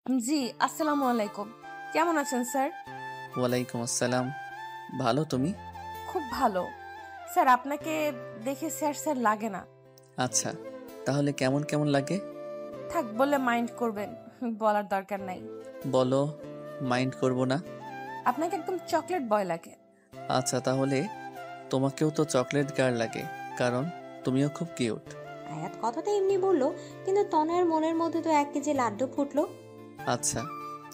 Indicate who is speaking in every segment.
Speaker 1: জি, আসসালামু আলাইকুম। কেমন আছেন স্যার?
Speaker 2: ওয়ালাইকুম আসসালাম। ভালো, তুমি?
Speaker 1: খুব ভালো। স্যার আপনাকে দেখে স্যার স্যার লাগে না।
Speaker 2: আচ্ছা, তাহলে কেমন কেমন লাগে?
Speaker 1: থাক বললে মাইন্ড করবেন। বলার দরকার নাই।
Speaker 2: বলো, মাইন্ড করব না।
Speaker 1: আপনাকে একদম চকলেট বয় লাগে।
Speaker 2: আচ্ছা, তাহলে তোমাকেও তো চকলেট গার্ল লাগে, কারণ তুমিও খুব কিউট।
Speaker 3: আয়াত কথাটা এমনি বলল, কিন্তু তনয়ের মনের মধ্যে তো 1 কেজি লাড্ডু ফুটলো।
Speaker 2: আচ্ছা,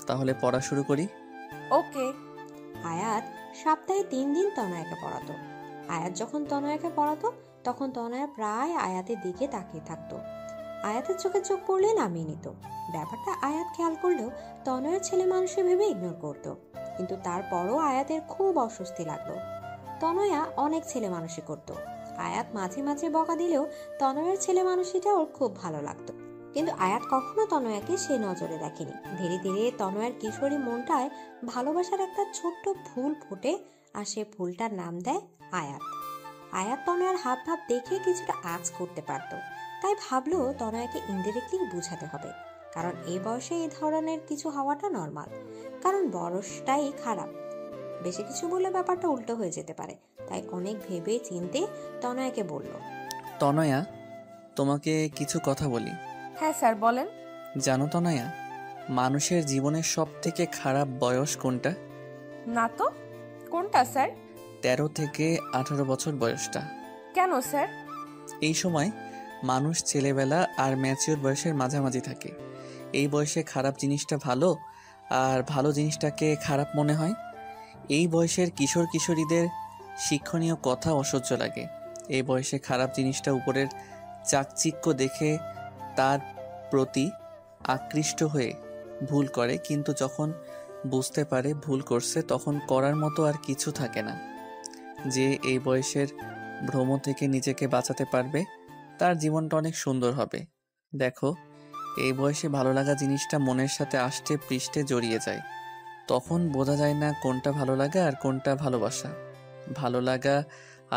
Speaker 2: তাহলে পড়া শুরু করি।
Speaker 1: ওকে।
Speaker 3: আয়াত সপ্তাহে 3 দিন তনয়াকে পড়াতো। আয়াত যখন তনয়াকে পড়াতো, তখন তনয়া প্রায় আয়াতের দিকে তাকিয়ে থাকতো। আয়াতের চোখে চোখ পড়লে নামিয়ে নিত। ব্যাপারটা আয়াত খেয়াল করলেও তনয়ের ছেলে মানুষে ভেবে ইগনোর করতো। কিন্তু তারপরও আয়াতের খুব অস্বস্তি লাগলো। তনয়া অনেক ছেলে মানুষই করতো। আয়াত মাঝে মাঝে বকা দিলেও তনয়ের ছেলে মানুষিটা ওর খুব ভালো লাগতো। কিন্তু আয়াত কখনো তনয়াকে সে নজরে দেখেনি। ধীরে ধীরে তনয়ার কিশোরী মনটায় ভালোবাসার একটা ছোট্ট ফুল ফোটে, আর সে ফুলটার নাম দেয় আয়াত। আয়াত তনয়ার হাব ভাব দেখে কিছুটা আঁচ করতে পারত, তাই ভাবলো তনয়াকে ইনডিরেক্টলি বুঝাতে হবে। কারণ এই বয়সে এই ধরনের কিছু হওয়াটা নর্মাল। কারণ বয়সটাই খারাপ, বেশি কিছু বললে ব্যাপারটা উল্টো হয়ে যেতে পারে। তাই অনেক ভেবে চিনতে তনয়াকে বলল,
Speaker 2: তনয়া, তোমাকে কিছু কথা বলি।
Speaker 1: হ্যাঁ স্যার বলেন।
Speaker 2: জানো তনয়া, মানুষের জীবনের সব থেকে খারাপ বয়স কোনটা?
Speaker 1: না তো। কোনটা স্যার?
Speaker 2: 13 থেকে 18 বছর বয়সটা।
Speaker 1: কেন স্যার?
Speaker 2: এই সময় মানুষ ছেলেবেলা আর ম্যাচিওর বয়সের মাঝামাঝি থাকে। এই বয়সে খারাপ জিনিসটা ভালো, আর ভালো জিনিসটাকে খারাপ মনে হয়। এই বয়সের কিশোর কিশোরীদের শিক্ষণীয় কথা অসহ্য লাগে। এই বয়সে খারাপ জিনিসটা উপরের চাকচিক্য দেখে তার প্রতি আকৃষ্ট হয়ে ভুল করে, কিন্তু যখন বুঝতে পারে ভুল করছে তখন করার মতো আর কিছু থাকে না। যে এই বয়সের ভ্রম থেকে নিজেকে বাঁচাতে পারবে তার জীবনটা অনেক সুন্দর হবে। দেখো, এই বয়সে ভালো লাগা জিনিসটা মনের সাথে আষ্টে পৃষ্ঠে জড়িয়ে যায়। তখন বোঝা যায় না কোনটা ভালো লাগা আর কোনটা ভালোবাসা। ভালো লাগা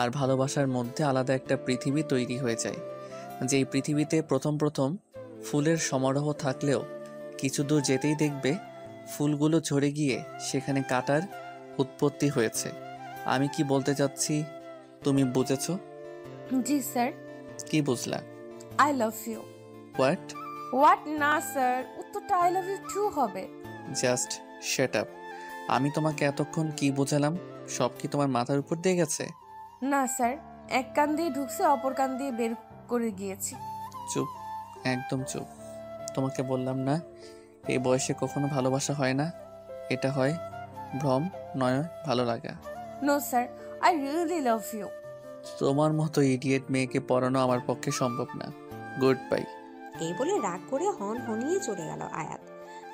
Speaker 2: আর ভালোবাসার মধ্যে আলাদা একটা পৃথিবী তৈরি হয়ে যায়। যেই পৃথিবীতে প্রথম প্রথম ফুলের সমারোহ থাকলেও কিছু দূর যেতেই দেখবে ফুলগুলো ঝরে গিয়ে সেখানে কাঁটার উৎপত্তি হয়েছে। আমি কি বলতে চাচ্ছি তুমি বুঝেছো?
Speaker 1: জি স্যার।
Speaker 2: কি বুঝলা?
Speaker 1: I love you.
Speaker 2: What?
Speaker 1: What না স্যার, উত্তরটা আই লাভ ইউ টু হবে।
Speaker 2: Just shut up. আমি তোমাকে এতক্ষণ কি বোঝালাম সব কি তোমার মাথার উপর দিয়ে গেছে?
Speaker 1: না স্যার, এক কান দিয়ে ঢুকছে অপর কান দিয়ে বের করে গিয়েছি।
Speaker 2: চুপ, একদম চুপ। তোমাকে বললাম না এই বয়সে কখনো ভালোবাসা হয় না, এটা হয় ভ্রম, নয় ভালো লাগা।
Speaker 1: No sir, I really love you.
Speaker 2: তোমার মতো ইডিয়েট মেয়েকে পড়ানো আমার পক্ষে সম্ভব না। Good bye.
Speaker 3: এই বলে রাগ করে হন হনিয়ে চলে গেল আয়াত।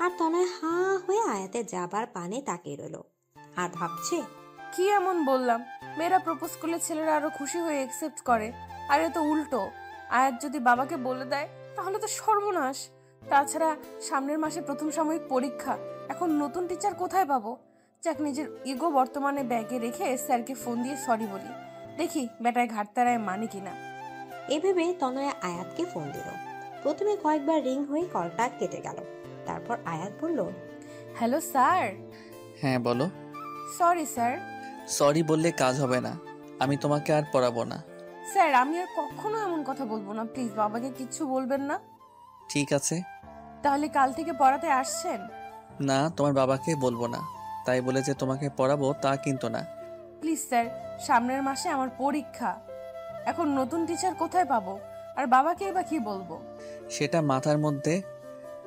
Speaker 3: আর তনয় হাঁ হয়ে আয়াতের যাবার পানে তাকিয়ে রইল আর ভাবছে,
Speaker 1: কি এমন বললাম? মেয়েরা প্রপোজ করলে ছেলেরা আরো খুশি হয়ে একসেপ্ট করে, আর এ তো উল্টো। আয়াত যদি বাবাকে বলে দেয় তাহলে তো সর্বনাশ। তাছাড়া সামনের মাসে প্রথম সাময়িক পরীক্ষা, এখন নতুন টিচার কোথায় পাবো? যাক, নিজের ইগো বর্তমানে ব্যাগে রেখে স্যারকে ফোন দিয়ে সরি বলি, দেখি বেটায় ঘাটতারায় মানে কিনা।
Speaker 3: এভাবে তনয়া আয়াতকে ফোন দিল। প্রথমে কয়েকবার রিং হয়ে কলটা কেটে গেল। তারপর আয়াত বলল,
Speaker 1: হ্যালো স্যার।
Speaker 2: হ্যাঁ বলো।
Speaker 1: Sorry sir.
Speaker 2: সরি বললে কাজ হবে না, আমি তোমাকে আর পড়াবো না।
Speaker 1: স্যার আমি আর কখনো এমন কথা বলবো না, প্লিজ বাবাকে কিচ্ছু বলবেন না।
Speaker 2: ঠিক আছে।
Speaker 1: তাহলে কাল থেকে পড়াতে আসছেন?
Speaker 2: না, তোমার বাবাকে বলবো না, তাই বলে যে তোমাকে পড়াবো তা কিন্তু না।
Speaker 1: প্লিজ স্যার, সামনের মাসে আমার পরীক্ষা, এখন নতুন টিচার কোথায় পাবো, আর বাবাকেই বা কি বলবো?
Speaker 2: সেটা মাথার মধ্যে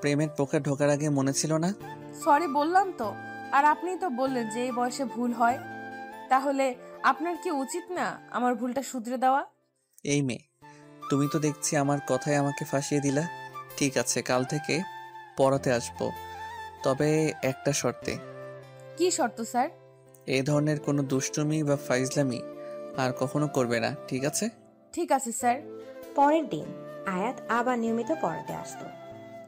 Speaker 2: প্রেমের পোকা ঢোকার আগে মনে ছিল না?
Speaker 1: সরি বললাম তো, আর আপনিই তো বললেন যে এই বয়সে ভুল হয়। তাহলে আপনার কি উচিত না আমার ভুলটা শুধরে দেওয়া?
Speaker 2: এই মেয়ে, তুমি তো দেখছি আমার কথায় আমাকে ফাঁসিয়ে দিলা। ঠিক আছে, কাল থেকে পড়াতে আসবো, তবে একটা শর্তে।
Speaker 1: কি শর্ত স্যার?
Speaker 2: এই ধরনের কোনো দুষ্টুমি বা ফাইজলামি আর কখনো করবে না, ঠিক আছে?
Speaker 1: ঠিক আছে স্যার।
Speaker 3: পরের দিন আয়াত আবার নিয়মিত পড়াতে আসতো।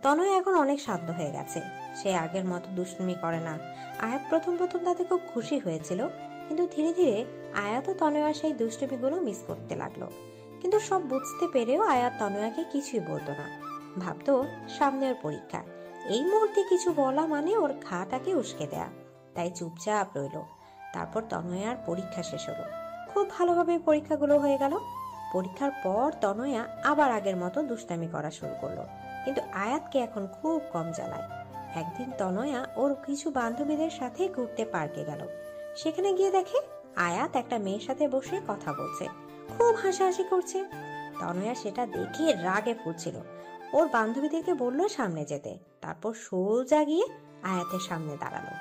Speaker 3: তনয় এখন অনেক শান্ত হয়ে গেছে। সে আগের মতো দুষ্টুমি করে না। আয়াত প্রথম প্রথম তাতে খুব খুশি হয়েছিল, কিন্তু ধীরে ধীরে আয়াত ও তনয়া সেই দুষ্টুমিগুলো মিস করতে লাগলো। কিন্তু সব বুঝতে পেরেও আয়াত তনয়াকে কিছুই বলতো না। ভাবতো সামনে ওর পরীক্ষা, এই মুহূর্তে কিছু বলা মানে ওর ঘাটাকে উস্কে দেয়া, তাই চুপচাপ রইল। তারপর তনয়ার পরীক্ষা শেষ হলো। খুব ভালোভাবে পরীক্ষাগুলো হয়ে গেল। পরীক্ষার পর তনয়া আবার আগের মতো দুষ্টামি করা শুরু করলো, কিন্তু আয়াতকে এখন খুব কম জ্বালায়। একদিন তনয়া ওর কিছু বান্ধবীদের সাথে ঘুরতে পার্কে গেল। সেখানে গিয়ে দেখে আয়াত একটা মেয়ের সাথে বসে কথা বলছে, খুব হাসাহাসি করছে। তনয়া সেটা দেখে রাগে ফুটছিল। ওর বান্ধবীদেরকে বললো সামনে যেতে, তারপর সোজা গিয়ে আয়াতের সামনে দাঁড়ালো।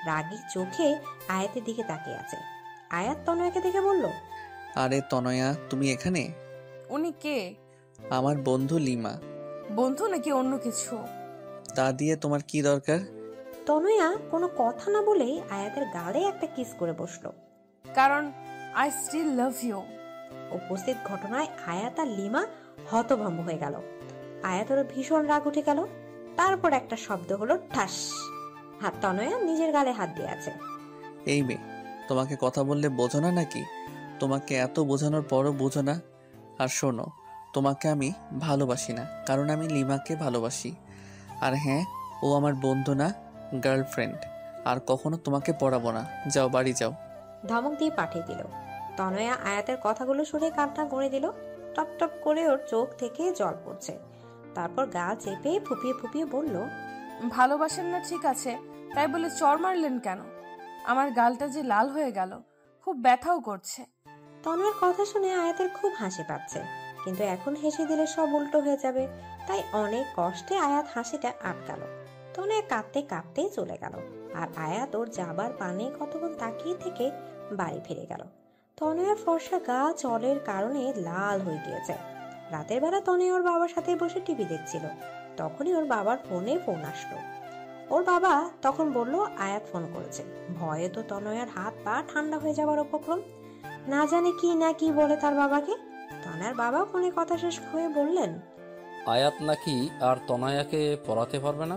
Speaker 3: রাগী চোখে আয়াতের দিকে তাকিয়ে আছে। আয়াত তনয়াকে দেখে বলল,
Speaker 2: আরে তনয়া, তুমি এখানে?
Speaker 1: উনি কে?
Speaker 2: আমার বন্ধু লিমা।
Speaker 1: বন্ধু নাকি অন্য কিছু?
Speaker 2: তা দিয়ে তোমার কি দরকার?
Speaker 3: তনয়া কোনো কথা না বলেই আয়াতের গালে একটা কিস করে বসলো।
Speaker 1: কারণ আই স্টিল লাভ ইউ।
Speaker 3: উপস্থিত ঘটনায় আয়াত আর লিমা হতভম্ব হয়ে গেল। আয়াতেরও ভীষণ রাগ উঠে গেল। তারপর একটা শব্দ হলো ঠাস। হাত তনয়া নিজের গালে হাত দিয়ে আছে।
Speaker 2: এই মেয়ে, তোমাকে কথা বললে বোঝো না নাকি? তোমাকে এত বোঝানোর পরও বোঝো না? আর শোনো, তোমাকে আমি ভালোবাসি না, কারণ আমি লিমাকে ভালোবাসি। আর হ্যাঁ, ও আমার বন্ধু না, গার্লফ্রেন্ড। আর কখনো তোমাকে পড়াবো না। যাও, বাড়ি যাও।
Speaker 3: ধমক দিয়ে পাঠিয়ে দিল। তনয়া আয়াতের কথাগুলো শুনে কান্না করে দিল। টপ টপ করে ওর চোখ থেকে জল পড়ছে। তারপর গা চেপে ফুপিয়ে ফুপিয়ে বলল,
Speaker 1: ভালোবাসেন না ঠিক আছে, তাই বলে চড় মারলেন কেন? আমার গালটা যে লাল হয়ে গেল, খুব ব্যথাও করছে।
Speaker 3: তনয়ার কথা শুনে আয়াতের খুব হাসি পাচ্ছে, কিন্তু এখন হেসে দিলে সব উল্টো হয়ে যাবে। তাই অনেক কষ্টে আয়াত হাসিটা আটকালো। তনয়া কাঁদতে কাঁদতে চলে গেল। আর আয়াত ওর যাবার পানে কতক্ষণ তাকিয়ে থেকে বাড়ি ফিরে গেল। তনয়ার ফর্সা গা জলের কারণে লাল হয়ে গিয়েছে। রাতের বেলা তনয়া ওর বাবার সাথে বসে টিভি দেখছিল। তখনই ওর বাবার ফোনে ফোন আসলো। ওর বাবা তখন বলল আয়াত ফোন করেছে। ভয়ে তো তনয়ার হাত পা ঠান্ডা হয়ে যাবার উপক্রম। না জানে কি না কি বলে তার বাবাকে। তনয়ার বাবা ফোনে কথা শেষ হয়ে বললেন,
Speaker 4: আয়াত নাকি আর তনয়াকে পড়াতে পারবে না।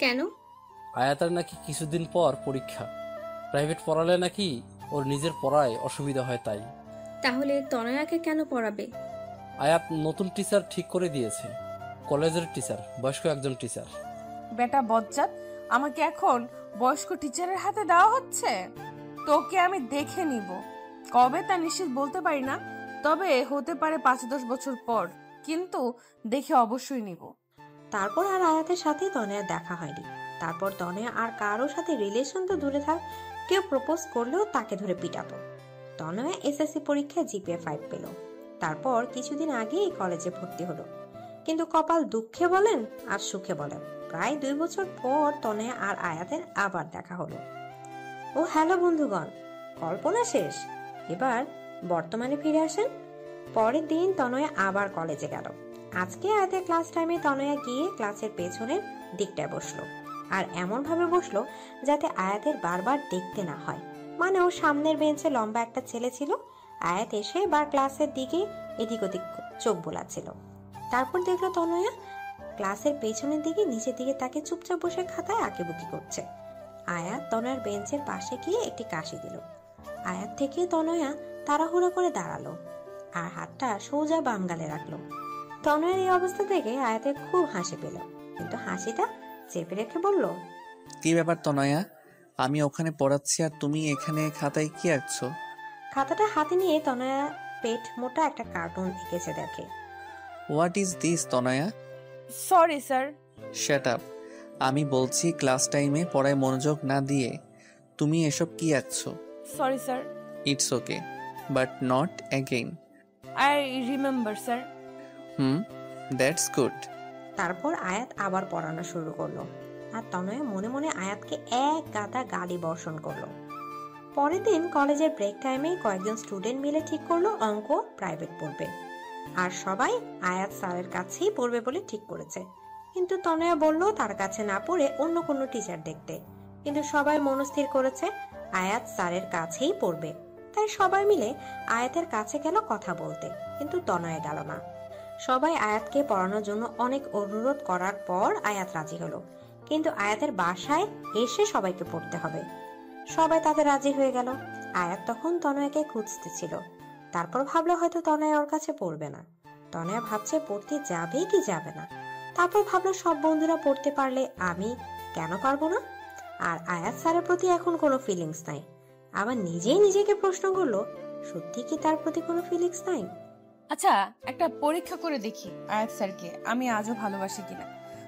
Speaker 5: কেন?
Speaker 4: আয়াতের নাকি কিছুদিন পর পরীক্ষা। প্রাইভেট পড়ালে নাকি ওর নিজের পড়ায় অসুবিধা হয়, তাই।
Speaker 5: তাহলে তনয়াকে কেন পড়াবে?
Speaker 4: আয়াত নতুন টিচার ঠিক করে দিয়েছে, কলেজের টিচার, বয়স্ক একজন টিচার।
Speaker 1: বেটা বজ্জাত, আমাকে এখন বয়স্ক টিচারের হাতে দেওয়া হচ্ছে? তোকে আমি দেখে নিব, কবে তা নিশ্চিত বলতে পারি না, তবে হতে পারে 5-10 বছর পর, কিন্তু দেখে অবশ্যই নিব।
Speaker 3: তারপর আর আয়াতের সাথে তনয়ার দেখা হয়নি। তারপর তনয়া আর কারোর সাথে রিলেশন তো দূরে থাক, কেউ প্রপোজ করলেও তাকে ধরে পিটাতো। তনয়া এসএসসি পরীক্ষায় জিপিএ 5 পেল। তারপর কিছুদিন আগে এই কলেজে ভর্তি হলো। কিন্তু কপাল দুঃখে বলেন আর সুখে বলেন, প্রায় 2 বছর পর তনয়া আর আয়াতের আবার দেখা হলো। ও হ্যালো বন্ধুগণ, কল্পনা শেষ, এবার বর্তমানে ফিরে আসেন। পরের দিন তনয়া আবার কলেজে গেল। আজকে আয়াতের ক্লাস টাইমে তনয়া গিয়ে ক্লাসের পেছনের দিকটায় বসলো। আর এমন ভাবে বসলো যাতে আয়াতের বারবার দেখতে না হয়। মানে ওর সামনের বেঞ্চে লম্বা একটা ছেলে ছিল। আয়াত এসে বার ক্লাসের দিকে এদিক ওদিক চোখ বোলাচ্ছিল। তারপর দেখলো তনয়া ক্লাসের পেছনের দিকে নিচের দিকে তাকে চুপচাপ বসে খাতায় আঁকিবুকি করছে। আয়াত তনয়ার বেঞ্চের পাশে গিয়ে একটি কাশি দিল। আয়াত থেকে তনয়া তাড়াহুড়ো করে দাঁড়ালো আর হাতটা সোজা বাম গালে রাখলো। তনয়ের এই অবস্থা থেকে আয়াতের খুব হাসি পেল, কিন্তু হাসিটা চেপে রেখে বলল,
Speaker 2: কি ব্যাপার তনয়া? আমি ওখানে পড়াচ্ছি আর তুমি এখানে খাতায় কি আঁকছো?
Speaker 3: খাতাটা হাতে নিয়ে তনয়া পেট মোটা একটা কার্টুন এঁকেছে দেখে।
Speaker 2: What is this Tanaya?
Speaker 1: Sorry sir.
Speaker 2: Shut up! আমি বলছি ক্লাস টাইমে পড়ায় মনোযোগ না দিয়ে তুমি এসব কি আঁকছো?
Speaker 1: Sorry sir.
Speaker 2: It's okay, but not again.
Speaker 1: I remember sir.
Speaker 2: That's good.
Speaker 3: তারপর আয়াত আবার পড়ানো শুরু করলো। আর তনয়া মনে মনে আয়াতকে এক গাদা গালি বর্ষণ করলো। পরের দিন কলেজের ব্রেক টাইমে কয়েকজন স্টুডেন্ট মিলে ঠিক করলো অঙ্ক প্রাইভেট পড়বে। আর সবাই আয়াত স্যারের কাছেই পড়বে বলে ঠিক করেছে। কিন্তু তনয়া বলল তার কাছে না পড়ে অন্য কোনো টিচার দেখতে। কিন্তু সবাই মনস্থির করেছে আয়াত স্যারের কাছেই পড়বে। তাই সবাই মিলে আয়াতের কাছে গেল কথা বলতে, কিন্তু তনয়া গেল না। সবাই আয়াতকে পড়ানোর জন্য অনেক অনুরোধ করার পর আয়াত রাজি হলো, কিন্তু আয়াতের বাসায় এসে সবাইকে পড়তে হবে। সবাই তাতে রাজি হয়ে গেল। আয়াত তখন তনয়াকে খুঁজতে ছিল। তারপর ভাবলো হয়তো তনয়া ওর কাছে পড়বে না। তনয়া ভাবছে পড়তে যাবে কি যাবে না। তারপর ভাবলো সব বন্ধুরা পড়তে পারলে আমি কেন পারবো না। আর আয়াত স্যারের প্রতি এখন কোনো ফিলিংস নাই। আবার নিজেই নিজেকে প্রশ্ন করলো, সত্যি কি তার প্রতি কোনো ফিলিংস নাই?
Speaker 1: আচ্ছা, একটা পরীক্ষা করে দেখি আয়াত স্যারকে আমি আজও ভালোবাসি কিনা।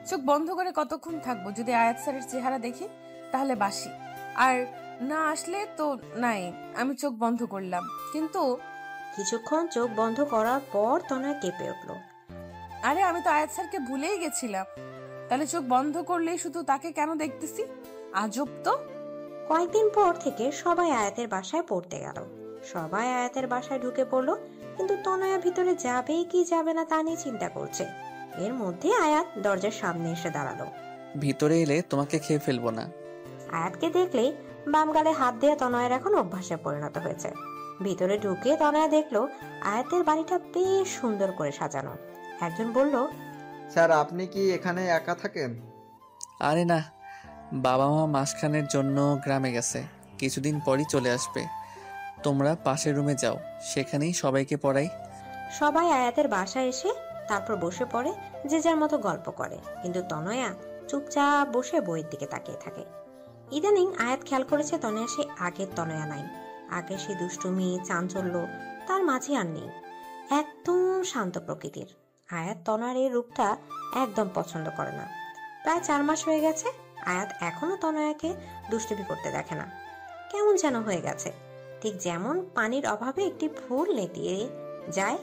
Speaker 1: চোখ বন্ধ করে কতক্ষণ থাকবো? যদি আয়াত স্যারের চেহারা দেখি তাহলে বাসি, আর না আসলে তো নাই। আমি চোখ বন্ধ করলাম, কিন্তু
Speaker 3: কিছুক্ষণ চোখ বন্ধ করার পর তনয়া কেঁপে উঠলো।
Speaker 1: আরে আমি তো আয়াত স্যারকে ভুলেই গেছিলাম। তাহলে চোখ বন্ধ করলেই শুধু তাকে কেন দেখতেছি? আজব তো।
Speaker 3: কয়েকদিন পর থেকে সবাই আয়াতের বাসায় পড়তে গেল। সবাই আয়াতের বাসায় ঢুকে পড়লো, কিন্তু তনয়া ভিতরে যাবে কি যাবে না তা নিয়ে চিন্তা করছে। এর মধ্যে আয়াত দরজার সামনে এসে দাঁড়ালো।
Speaker 2: ভিতরে এলে তোমাকে খেয়ে ফেলবো না।
Speaker 3: আয়াতকে দেখলেই বাম গালে হাত দিয়ে তনয়ের এখন অভ্যাসে পরিণত হয়েছে। ভিতরে ঢুকে তনয়া দেখলো আয়াতের বাড়িটা বেশ সুন্দর করে সাজানো। একজন বলল,
Speaker 6: স্যার আপনি কি এখানে একা থাকেন?
Speaker 2: আরে না, বাবা মা মাসখানের জন্য গ্রামে গেছে, কিছুদিন পরই চলে আসবে। তোমরা পাশের রুমে যাও, সেখানেই সবাইকে পড়াই।
Speaker 3: সবাই আয়াতের বাসায় এসে তারপর বসে পড়ে, যে যার মতো গল্প করে, কিন্তু তনয়া চুপচাপ বসে বইয়ের দিকে তাকিয়ে থাকে। ইদানিং আয়াত খেয়াল করেছে তনয়া সে আগের তনয়া নাই। আগে সে দুষ্টুমি চাঞ্চল্য তার মাঝে আর নেই, একদম শান্ত প্রকৃতির। আয়াত তনয়ার এই রূপটা একদম পছন্দ করে না। প্রায় 4 মাস হয়ে গেছে আয়াত এখনো তনয়াকে দুষ্টুমি করতে দেখে না। কেমন যেন হয়ে গেছে, ঠিক যেমন পানির অভাবে একটি ফুল নেতিয়ে যায়,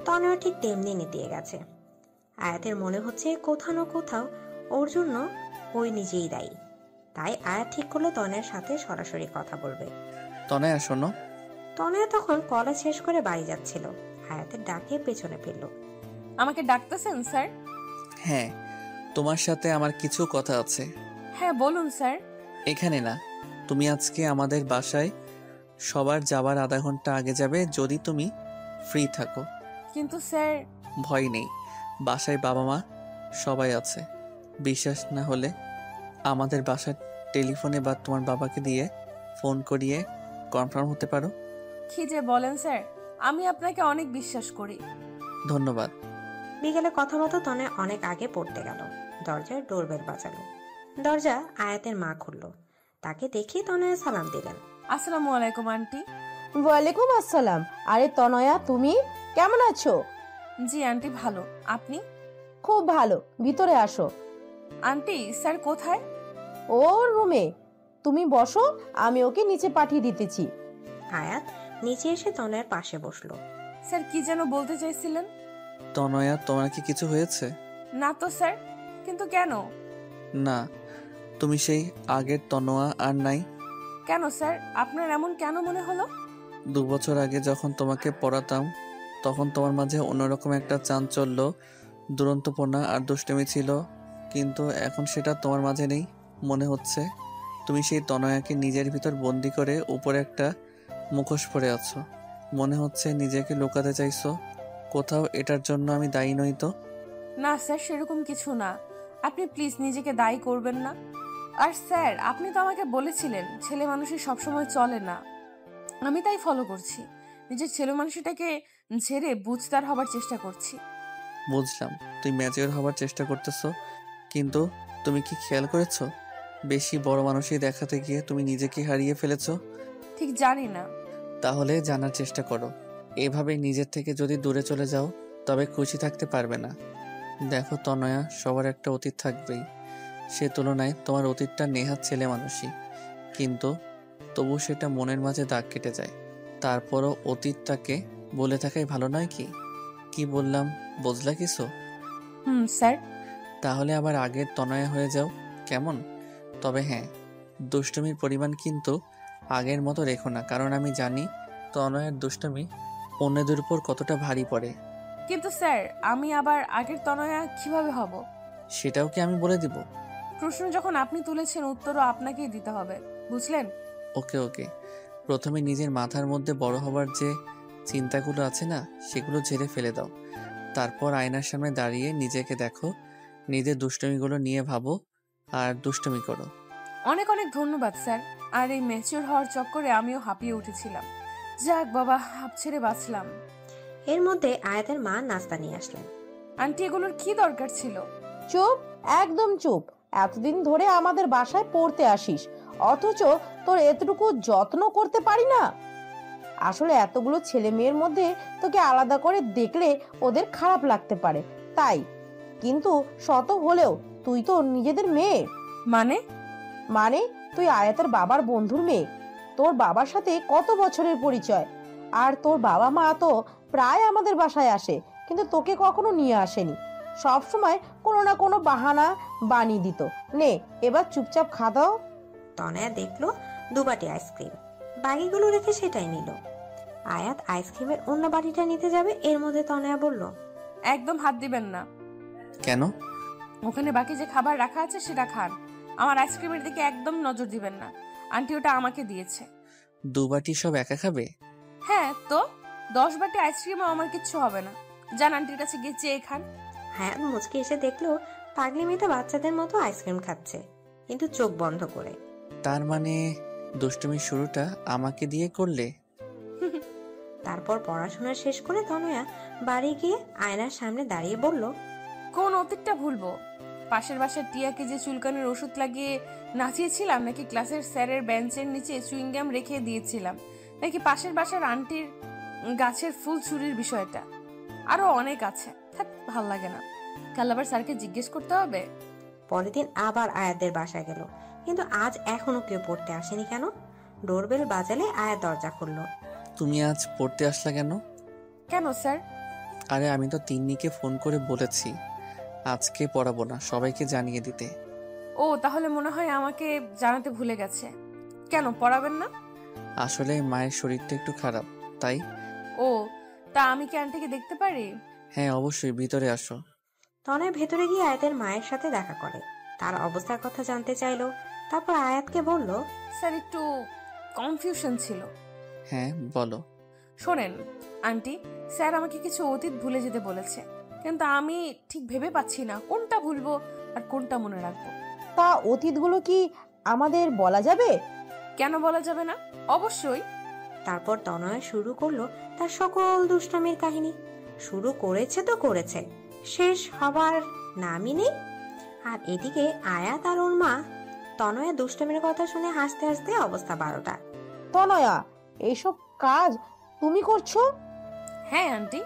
Speaker 3: তনয়া ঠিক তেমনি নেতিয়ে গেছে। আয়াতের মনে হচ্ছে কোথাও না কোথাও ওর জন্য ওই নিজেই দায়ী। তাই আয়াত ঠিক করলো তনয়ার সাথে সরাসরি কথা বলবে।
Speaker 2: তনয়া শোনো।
Speaker 3: তনয়া তখন কলেজ শেষ করে বাড়ি যাচ্ছিল। আয়াতের ডাকে পেছনে ফিরল।
Speaker 1: আমাকে ডাকতেছেন স্যার?
Speaker 2: হ্যাঁ, তোমার সাথে আমার কিছু কথা আছে।
Speaker 1: হ্যাঁ বলুন স্যার।
Speaker 2: এখানে না, তুমি আজকে আমাদের বাসায় সবার যাবার আধা ঘন্টা আগে যাবে, যদি তুমি ফ্রি থাকো।
Speaker 1: কিন্তু স্যার।
Speaker 2: ভয় নেই, বাসায় বাবা মা সবাই আছে। বিশ্বাস না হলে আমাদের বাসার টেলিফোনে বা তোমার বাবাকে দিয়ে ফোন করিয়ে কনফার্ম হতে পারো।
Speaker 1: কি যে বলেন স্যার, আমি আপনাকে অনেক বিশ্বাস করি।
Speaker 2: ধন্যবাদ।
Speaker 3: বিকেলে কথা মতো তনয়া অনেক আগে পড়তে গেল। দরজায় ডোরবেল বাজালো। দরজা আয়াতের মা খুললো। তাকে দেখে তনয়া সালাম দিলেন।
Speaker 1: আসসালামু আলাইকুম আন্টি।
Speaker 7: ওয়ালাইকুম আসসালাম। আরে তনয়া, তুমি কেমন আছো?
Speaker 1: জি আন্টি, ভালো। আপনি?
Speaker 7: খুব ভালো, ভিতরে আসো।
Speaker 1: আন্টি স্যার কোথায়?
Speaker 7: ওর রুমে। তুমি বসো, আমি ওকে নিচে পাঠিয়ে দিতেছি।
Speaker 3: আয়াত নিচে এসে তনয়ার পাশে বসলো।
Speaker 1: স্যার কি যেন বলতে চাইছিলেন?
Speaker 2: তনয়া, তোমার কি কিছু হয়েছে?
Speaker 1: না তো স্যার। কিন্তু কেন?
Speaker 2: না, তুমি সেই আগের তনোয়া আর নাই।
Speaker 1: কেন স্যার, আপনার এমন কেন মনে হলো?
Speaker 2: 2 বছর আগে যখন তোমাকে পড়াতাম, তখন তোমার মাঝে অন্যরকম একটা চাঞ্চল্য, দুরন্তপনা আর দুষ্টুমি ছিল, কিন্তু এখন সেটা তোমার মাঝে নেই। মনে হচ্ছে তুমি সেই তনয়াকে নিজের ভিতর বন্দি করে উপরে একটা মুখোশ পরে আছো। মনে হচ্ছে নিজেকে লুকাতে চাইছো কোথাও। এটার জন্য আমি দায়ী নই তো?
Speaker 1: না স্যার, সেরকম কিছু না। আপনি প্লিজ নিজেকে দায়ী করবেন না। আর স্যার, আপনি তো আমাকে বলেছিলেন ছেলে মানুষই সবসময় চলে না। আমি তাই ফলো করছি। নিজের ছেলে মানুষটাকে ছেড়ে বুঝদার হবার চেষ্টা করছি।
Speaker 2: বুঝলাম তুই ম্যাচিওর হবার চেষ্টা করতেছো, কিন্তু তুমি কি খেয়াল করেছো বেশি বড় মানুষই দেখাতে গিয়ে তুমি নিজেকে হারিয়ে ফেলেছো?
Speaker 1: ঠিক জানি না।
Speaker 2: তাহলে জানার চেষ্টা করো। এভাবে নিজের থেকে যদি দূরে চলে যাও তবে খুশি থাকতে পারবে না। দেখো তনয়া, সবার একটা অতীত থাকবেই। সে তুলনায় তোমার অতীতটা নেহাত ছেলে মানুষই, কিন্তু তবু সেটা মনের মাঝে দাগ কেটে যায়। তারপরও অতীতটাকে বলে থাকাই ভালো নয় কি? কি বললাম বুঝলা কিছু?
Speaker 1: স্যার।
Speaker 2: তাহলে আবার আগের তনয়া হয়ে যাও, কেমন? তবে হ্যাঁ, দুষ্টুমির পরিমাণ কিন্তু আগের মতো রেখো না, কারণ আমি জানি তনয়ের দুষ্টুমি অন্যদের উপর কতটা ভারী পড়ে।
Speaker 1: কিন্তু স্যার, আমি আবার আগের তনয়া কিভাবে হব?
Speaker 2: সেটাও কি আমি বলে দিব?
Speaker 1: প্রশ্ন যখন আপনি তুলেছেন, উত্তরও আপনাকেই দিতে হবে, বুঝলেন?
Speaker 2: ওকে ওকে, প্রথমে নিজের মাথার মধ্যে বড় হবার যে চিন্তাগুলো আছে না, সেগুলো ঝেড়ে ফেলে দাও। তারপর আয়নার সামনে দাঁড়িয়ে নিজেকে দেখো, নিজের দুষ্টুমিগুলো নিয়ে ভাবো আর দুষ্টুমি করো।
Speaker 1: অনেক অনেক ধন্যবাদ স্যার। আর এই ম্যাচিওর হওয়ার চক্করে আমিও হাঁপিয়ে উঠেছিলাম। যাক বাবা, হাঁপ ছেড়ে বাঁচলাম।
Speaker 3: এর মধ্যে আয়াতের মা নাস্তা নিয়ে আসলেন।
Speaker 1: আন্টি, এগুলোর কি দরকার ছিল?
Speaker 7: চুপ, একদম চুপ। এতদিন ধরে আমাদের বাসায় পড়তে আসিস, অথচ তোর এতটুকু যত্ন করতে পারি না। আসলে এতগুলো ছেলে মেয়ের মধ্যে তোকে আলাদা করে দেখলে ওদের খারাপ লাগতে পারে, তাই। কিন্তু শত হলেও তুই তো নিজেদের মেয়ে।
Speaker 1: মানে?
Speaker 7: মানে তুই আয়াতের বাবার বন্ধুর মেয়ে। তোর বাবার সাথে কত বছরের পরিচয়। আর তোর বাবা মা তো প্রায় আমাদের বাসায় আসে, কিন্তু তোকে কখনো নিয়ে আসেনি। সব সময় কোনো না কোনো বাহানা বানিয়ে দিত। নে, এবার চুপচাপ খা দাও।
Speaker 3: তনয়া দেখলো দুবাটি আইসক্রিম, বাকিগুলো রেখে সেটাই নিল। আয়াত আইসক্রিমের অন্য বাটিটা নিতে যাবে, এর মধ্যে তনয়া বলল,
Speaker 1: একদম হাত দিবেন না।
Speaker 2: কেন?
Speaker 1: ওখানে বাকি যে খাবার রাখা আছে সেটা খান, আমার আইসক্রিমের দিকে একদম নজর দিবেন না। আন্টি ওটা আমাকে দিয়েছে।
Speaker 2: 2 বাটি সব একা খাবে?
Speaker 1: হ্যাঁ তো, 10 বাটি আইসক্রিমও আমার কিচ্ছু হবে না। যান আন্টির কাছে গিয়ে চেয়ে খান।
Speaker 3: হায়াত মুচকে এসে দেখলো পাগলি মেয়েটা বাচ্চাদের মতো আইসক্রিম খাচ্ছে, কিন্তু চোখ বন্ধ করে।
Speaker 2: তার মানে দুষ্টুমির শুরুটা আমাকে দিয়ে করলে?
Speaker 3: তারপর পড়াশোনা শেষ করে তনয়া বাড়ি গিয়ে আয়নার সামনে দাঁড়িয়ে বলল,
Speaker 1: কোন অতীতটা ভুলবো? পাশের বাসার টিয়াকে যে চুলকানির ওষুধ লাগিয়ে নাচিয়েছিলাম, নাকি ক্লাসের স্যারের বেঞ্চের নিচে চুইংগাম রেখে দিয়েছিলাম, নাকি পাশের বাসার আন্টির গাছের ফুল চুরির বিষয়টা? আরো অনেক আছে, ভাল লাগে না। কাল আবার স্যারকে জিজ্ঞেস করতে হবে।
Speaker 3: পরের দিন আবার আয়াতদের বাসায় গেল, কিন্তু আজ এখনো কেউ পড়তে আসেনি কেন? ডোরবেল বাজালে আয়াত দরজা খুলল।
Speaker 2: তুমি আজ পড়তে আসলা কেন?
Speaker 1: কেন স্যার?
Speaker 2: আরে আমি তো তিন্নিকে ফোন করে বলেছি আজকে পড়াবো না, সবাইকে জানিয়ে দিতে।
Speaker 1: ও, তাহলে মনে হয় আমাকে জানাতে ভুলে গেছে। কেন পড়াবেন না?
Speaker 2: আসলে মায়ের শরীরটা একটু খারাপ, তাই।
Speaker 1: ও, তা আমি কি আন্টিকে দেখতে পারি?
Speaker 2: হ্যাঁ অবশ্যই, ভিতরে আসো।
Speaker 3: তনয় ভেতরে গিয়ে আয়াতের মায়ের সাথে দেখা করে, তার অবস্থার কথা জানতে চাইলো। তারপর আয়াতকে বলল,
Speaker 1: স্যার একটু কনফিউশন ছিল।
Speaker 2: হ্যাঁ বলো।
Speaker 1: শোনেন আন্টি, স্যার আমাকে কিছু অতীত ভুলে যেতে বলেছে, কিন্তু আমি ঠিক ভেবে পাচ্ছি না কোনটা ভুলবো আর কোনটা মনে রাখবো।
Speaker 7: তা অতীতগুলো কি আমাদের বলা যাবে?
Speaker 1: কেন বলা যাবে না? অবশ্যই।
Speaker 3: তারপর তনয় শুরু করলো তার সকল দুষ্টমির কাহিনী। শুরু করেছে তো করেছে, শেষ হবার নামই নেই। আর এদিকে আয়াত আর ওর মা তনয়া দুষ্টমির কথা শুনে হাসতে হাসতে অবস্থা 12টা।
Speaker 7: তনয়া, এইসব কাজ তুমি করছো?
Speaker 1: হ্যাঁ আন্টি,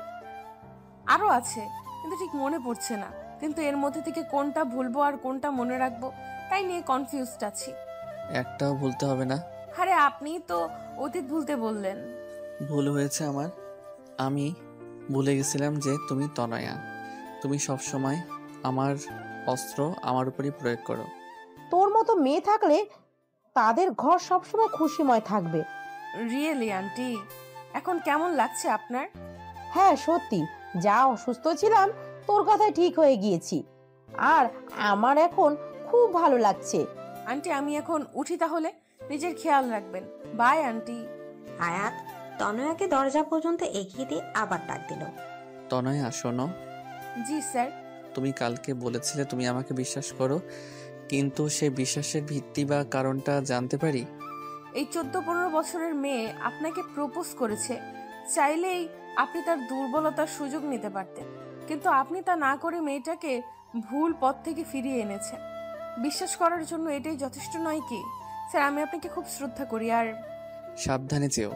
Speaker 1: আরো আছে, কিন্তু ঠিক মনে পড়ছে না। কিন্তু এর মধ্যে থেকে কোনটা ভুলবো আর কোনটা মনে রাখবো তাই নিয়ে কনফিউজড আছি।
Speaker 2: একটাও ভুলতে হবে না।
Speaker 1: আরে আপনি তো অতীত ভুলতে বললেন।
Speaker 2: ভুল হয়েছে আমার। আমি ভুলে গেছিলাম যে তুমি তনয়া। তুমি সব সময় আমার অস্ত্র আমার উপরই প্রয়োগ করো।
Speaker 7: তোর মতো মেয়ে থাকলে তাদের ঘর সবসময় খুশিময় থাকবে।
Speaker 1: রিয়েলি আন্টি, এখন কেমন লাগছে আপনার?
Speaker 7: হ্যাঁ সত্যি, যা অসুস্থ ছিলাম তোর কথায় ঠিক হয়ে গিয়েছি। আর আমার এখন খুব ভালো লাগছে।
Speaker 1: আন্টি আমি এখন উঠি তাহলে, নিজের খেয়াল রাখবেন। By aunty.
Speaker 3: আয়াত তনয়াকে দরজা পর্যন্ত এগিয়ে দিয়ে আবার ডাক দিল,
Speaker 2: তনয়া শোনো।
Speaker 1: জি স্যার।
Speaker 2: তুমি কালকে বলেছিলে তুমি আমাকে বিশ্বাস করো, কিন্তু সে বিশ্বাসের ভিত্তি বা কারণটা জানতে পারি?
Speaker 1: এই 14-15 বছরের মেয়ে আপনাকে প্রপোজ করেছে, চাইলেই আপনি তার দুর্বলতার সুযোগ নিতে পারতেন, কিন্তু আপনি তা না করে মেয়েটাকে ভুল পথ থেকে ফিরিয়ে এনেছেন। বিশ্বাস করার জন্য এটাই যথেষ্ট নয় কি? স্যার আমি আপনাকে খুব শ্রদ্ধা করি। আর
Speaker 2: সাবধানে যেও।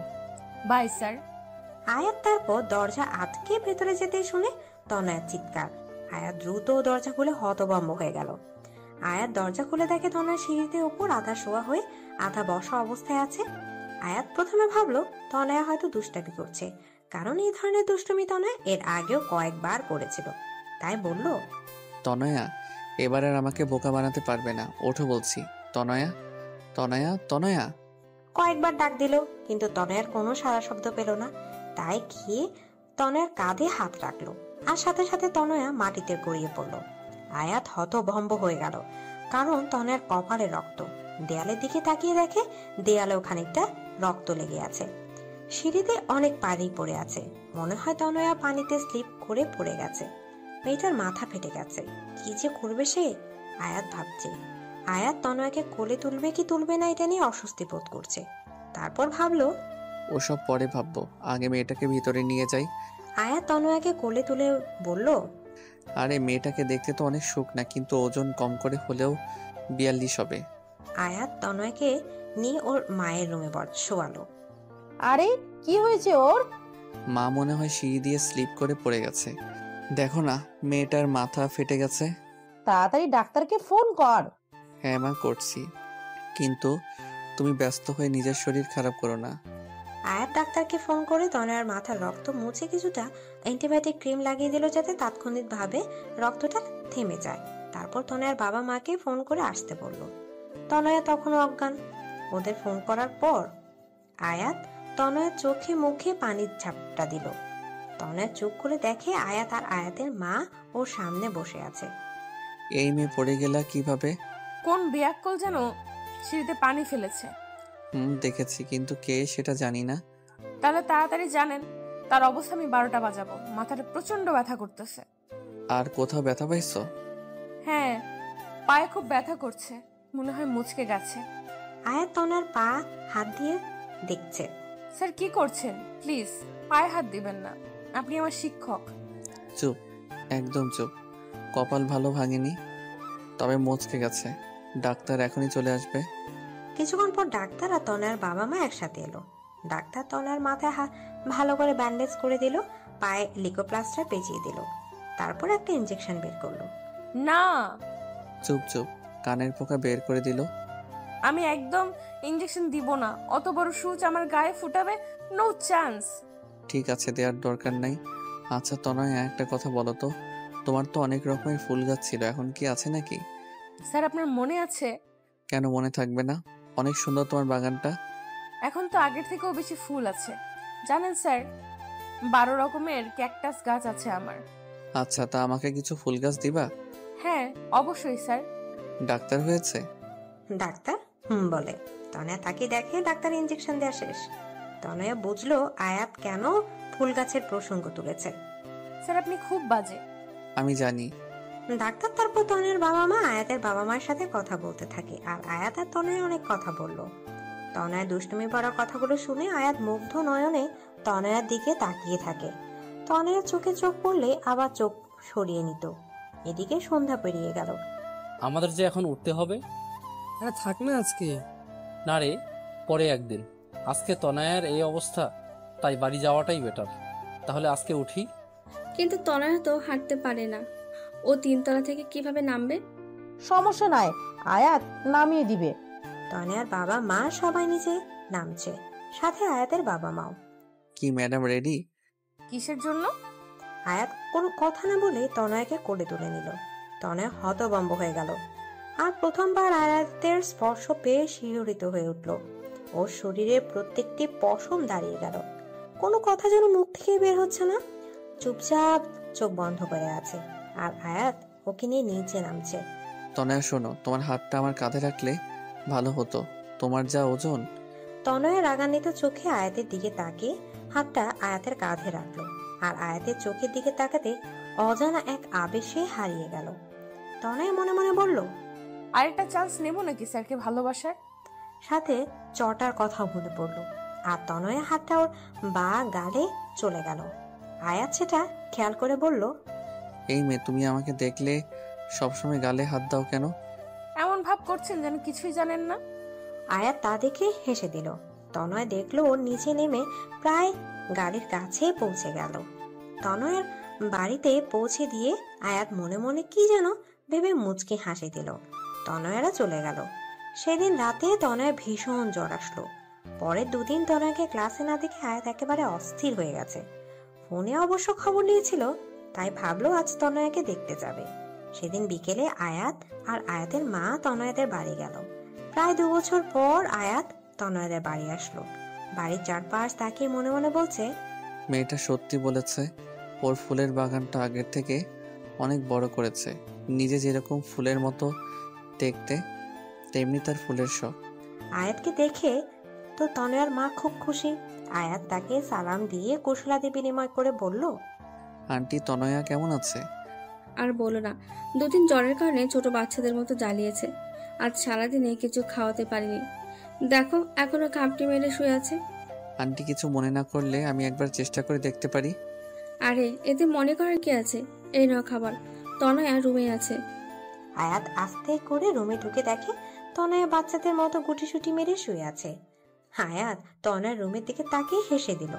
Speaker 1: Bye sir.
Speaker 3: আয়াত তারপর দরজা আটকে ভেতরে যেতে শুনে তনয়ার চিৎকার। আয়াত দ্রুত দরজা খুলে হতভম্ব হয়ে গেল। আয়াত দরজা খুলে দেখে তনয়া সিঁড়িতে ওপর আধা শোয়া হয়ে আধা বসা অবস্থায় আছে। আয়াত প্রথমে ভাবলো তনয়া হয়তো দুষ্টামি করছে, কারণ এই ধরনের দুষ্টুমি তনয়া এর আগেও কয়েকবার করেছিল। তাই বলল,
Speaker 2: তনয়া এবার আর আমাকে বোকা বানাতে পারবে না, ওঠো বলছি। তনয়া, তনয়া, তনয়া।
Speaker 3: কয়েকবার ডাক দিল, কিন্তু তনয়ার কোনো সাড়া শব্দ পেল না। তাই গিয়ে তনয়ার কাঁধে হাত রাখলো, আর সাথে সাথে তনয়া মাটিতে গড়িয়ে পড়ল। আয়াত হতভম্ব হয়ে গেল, কারণ তনয়ার কপালে রক্ত। দেয়ালের দিকে তাকিয়ে দেখে দেয়ালেও খানিকটা রক্ত লেগে আছে। সিঁড়িতে অনেক পানি পড়ে আছে, মনে হয় তনয়া পানিতে স্লিপ করে পড়ে গেছে। মেয়েটার মাথা ফেটে গেছে, কি যে করবে সে? আয়াত ভাবছে। আয়াত তনয়াকে কোলে তুলবে কি তুলবে না এটা নিয়ে অস্বস্তি বোধ করছে। তারপর ভাবলো
Speaker 2: ওসব পরে ভাববো, আগে মেয়েটাকে ভিতরে নিয়ে যাই।
Speaker 3: আয়াত তনয়াকে কোলে তুলে বলল,
Speaker 2: আরে মেয়েটাকে দেখতে তো অনেক সুখ না, কিন্তু ওজন কম করে হলেও 42 হবে।
Speaker 3: আয়াত তনয়কে নিয়ে ওর মায়ের রুমে শোয়ালো।
Speaker 7: আরে কি হয়েছে ওর?
Speaker 2: মা মনে হয় সিঁড়ি দিয়ে স্লিপ করে পড়ে গেছে। দেখো না, মেয়েটার মাথা ফেটে গেছে।
Speaker 7: তাড়াতাড়ি ডাক্তারকে ফোন কর।
Speaker 2: হ্যাঁ মা, করছি, কিন্তু তুমি ব্যস্ত হয়ে নিজের শরীর খারাপ করো না।
Speaker 3: আয়াত ডাক্তারকে ফোন করে তনয়ার মাথার রক্ত মুছে কিছুটা অ্যান্টিবায়োটিক ক্রিম লাগিয়ে দিল, যাতে তাৎক্ষণিকভাবে রক্তটা থেমে যায়। তারপর তনয়ার বাবা মাকে ফোন করে আসতে বলল। তনয়া তখনও অজ্ঞান। ওদের ফোন করার পর আয়াত তনয়ার চোখে মুখে পানির ঝাপটা দিল। তনয়া চোখ করে দেখে আয়াত আর আয়াতের মা ওর সামনে বসে আছে।
Speaker 2: এই মেয়ে পড়ে গেলা কিভাবে?
Speaker 1: কোন বেয়াক্কল যেন সিঁড়িতে পানি ফেলেছে।
Speaker 2: দেখেছি, কিন্তু কে সেটা জানি না।
Speaker 1: তাহলে তাড়াতাড়ি জানেন। তার অবস্থা আমি 12টা বাজাবো। মাথাটা প্রচন্ড ব্যথা করতেছে।
Speaker 2: আর কোথাও ব্যথা পাইছো?
Speaker 1: হ্যাঁ, পায়ে খুব ব্যথা করছে, মনে হয় মুচকে গেছে।
Speaker 3: আয়াত তনয়ার পা হাত দিয়ে দেখছে।
Speaker 1: স্যার কি করছেন? প্লিজ পায়ে হাত দিবেন না, আপনি আমার শিক্ষক।
Speaker 2: চুপ, একদম চুপ। কপাল ভালো ভাঙেনি, তবে মুচকে গেছে। ডাক্তার এখনই চলে আসবে।
Speaker 3: কিছুক্ষণ পর ডাক্তার আর তনয়ার বাবা মা একসাথে এলো। ডাক্তার তনয়ার মাথায় ভালো করে ব্যান্ডেজ করে দিল, পায়ে লিকোপ্লাস্টার পেঁচিয়ে দিল, তারপর একটা ইনজেকশন বের করলো।
Speaker 1: না,
Speaker 2: চুপ চুপ, কানের পোকা বের করে দিল।
Speaker 1: আমি একদম ইনজেকশন দিব না। অত বড় সূচ আমার গায়ে ফুটাবে, নো চান্স।
Speaker 2: ঠিক আছে, দেওয়ার দরকার নাই। আচ্ছা তনয়, একটা কথা বলো তো, তোমার তো অনেক রকমের ফুল গাছ ছিল, এখন কি আছে নাকি?
Speaker 1: স্যার আপনার মনে আছে?
Speaker 2: কেন মনে থাকবে না? অনেক সুন্দর তোমার বাগানটা।
Speaker 1: এখন তো আগের থেকেও বেশি ফুল আছে। জানেন স্যার, 12 রকমের ক্যাকটাস গাছ আছে আমার।
Speaker 2: আচ্ছা, তা আমাকে কিছু ফুল গাছ দিবা?
Speaker 1: হ্যাঁ অবশ্যই স্যার।
Speaker 2: ডাক্তার হয়েছে?
Speaker 3: ডাক্তার বলে। তনয়া তাকে দেখে ডাক্তার ইনজেকশন দেওয়া শেষ। তনয়া বুঝলো আয়াত কেন ফুল গাছের প্রসঙ্গ তুলেছে।
Speaker 1: স্যার আপনি খুব বাজে।
Speaker 2: আমি জানি।
Speaker 3: ডাক্তার তারপর তনয়ার বাবা মা আয়াতের বাবা মায়ের সাথে কথা বলতে থাকে, আর আয়াত আর তনয় অনেক কথা বলল। তনয়া দুষ্টুমি পড়া কথাগুলো শুনে আয়াত মুগ্ধ নয়নে তনয়ার দিকে তাকিয়ে থাকে। তনয়ার চোখে চোখ পড়লে আবার চোখ সরিয়ে নিত। এদিকে সন্ধ্যা পেরিয়ে গেল।
Speaker 4: আমাদের যে এখন উঠতে হবে।
Speaker 8: আরে থাক না আজকে।
Speaker 4: না রে, পরে একদিন। আজকে তনয়ার এই অবস্থা, তাই বাড়ি যাওয়াটাই বেটার। তাহলে আজকে উঠি।
Speaker 5: কিন্তু তনয়া তো হাঁটতে পারে না, ও 3 তলা থেকে কিভাবে নামবে?
Speaker 7: সমস্যা নাই, আয়াত নামিয়ে দিবে।
Speaker 3: তনয়ার বাবা মা সবাই নিচে নামছে, সাথে আয়াতের বাবা মাও।
Speaker 2: কি ম্যাডাম রেডি?
Speaker 1: কিসের জন্য?
Speaker 3: আয়াত কোনো কথা না বলে তনয়াকে কোলে তুলে নিল। তনয়া হতভম্ব হয়ে গেল, আর প্রথমবার আয়াতের স্পর্শ পেয়ে শিহরিত হয়ে উঠল। ওর শরীরের প্রত্যেকটি পশম দাঁড়িয়ে গেল। কোনো কথা যেন মুখ থেকে বের হচ্ছে না, চুপচাপ চোখ বন্ধ করে আছে। আর আয়াত ওকে নিয়ে নিচে নামছে।
Speaker 2: তনয়া শোনো, তোমার হাতটা আমার কাঁধে রাখলে ভালো হতো, তোমার যা ওজন।
Speaker 3: তনয়া রাগান্বিত চোখে আয়াতের দিকে তাকিয়ে হাতটা আয়াতের কাঁধে রাখলো, আর আয়াতের চোখের দিকে তাকাতে অজানা এক আবেশে হারিয়ে গেল। তনয়া মনে মনে বলল,
Speaker 1: আরেকটা চান্স নেব নাকি স্যারকে ভালোবাসার?
Speaker 3: সাথে চটার কথা মনে পড়ল, আর তনয়া হাতটা ওর বা গালে চলে গেল। আয়াত সেটা খেয়াল করে বলল,
Speaker 2: এই মেয়ে, তুমি আমাকে দেখলে সবসময় গালে হাত দাও কেন?
Speaker 1: এমন ভাব করছেন যেন কিছুই জানেন না।
Speaker 3: আয়াত তা দেখে হেসে দিল। তনয় দেখলো ওর নিচে নেমে প্রায় গাড়ির কাছে পৌঁছে গেল। তনয়ের বাড়িতে পৌঁছে দিয়ে আয়াত মনে মনে কি যেন ভেবে মুচকি হাসি দিল। তনয়েরা চলে গেল। সেদিন রাতে তনয় ভীষণ জ্বর আসলো। পরের 2 দিন তনয়কে ক্লাসে না দেখে আয়াত একেবারে অস্থির হয়ে গেছে। ফোনে অবশ্য খবর নিয়েছিল, তাই ভাবলো আজ তনয়াকে দেখতে যাবে। সেদিন বিকেলে আয়াত আর আয়াতের মা তনয়াদের বাড়ি গেল। প্রায় 2 বছর পর আয়াত তনয়াদের বাড়ি আসলো। বাড়ির চারপাশ তাকিয়ে মনে মনে বলছে,
Speaker 2: মেয়েটা সত্যি বলেছে, ওর ফুলের বাগানটা আগের থেকে অনেক বড় করেছে। নিজে যেরকম ফুলের মতো দেখতে, তেমনি তার ফুলের শখ।
Speaker 3: আয়াতকে দেখে তো তনয়ার মা খুব খুশি। আয়াত তাকে সালাম দিয়ে কুশলাদি বিনিময় করে বলল,
Speaker 2: আন্টি, তনয়া কেমন আছে?
Speaker 5: আর বলো না, 2 দিন জ্বরের কারণে ছোট বাচ্চাদের মতো জ্বালিয়েছে। আজ সারাদিনে কিছু খাওয়াতে পারিনি। দেখো এখনো খাপটি মেরে শুয়ে আছে।
Speaker 2: আন্টি কিছু মনে না করলে আমি একবার চেষ্টা করে দেখতে পারি?
Speaker 5: আরে এতে মনে করার কি আছে? এই নাও খাবার। তনয়া রুমে আছে।
Speaker 3: আয়াত আস্তে করে রুমে ঢুকে দেখে তনয়া বাচ্চাদের মতো গুটিসুটি মেরে শুয়ে আছে। আয়াত তনয়ার রুমের দিকে তাকিয়ে হেসে দিল।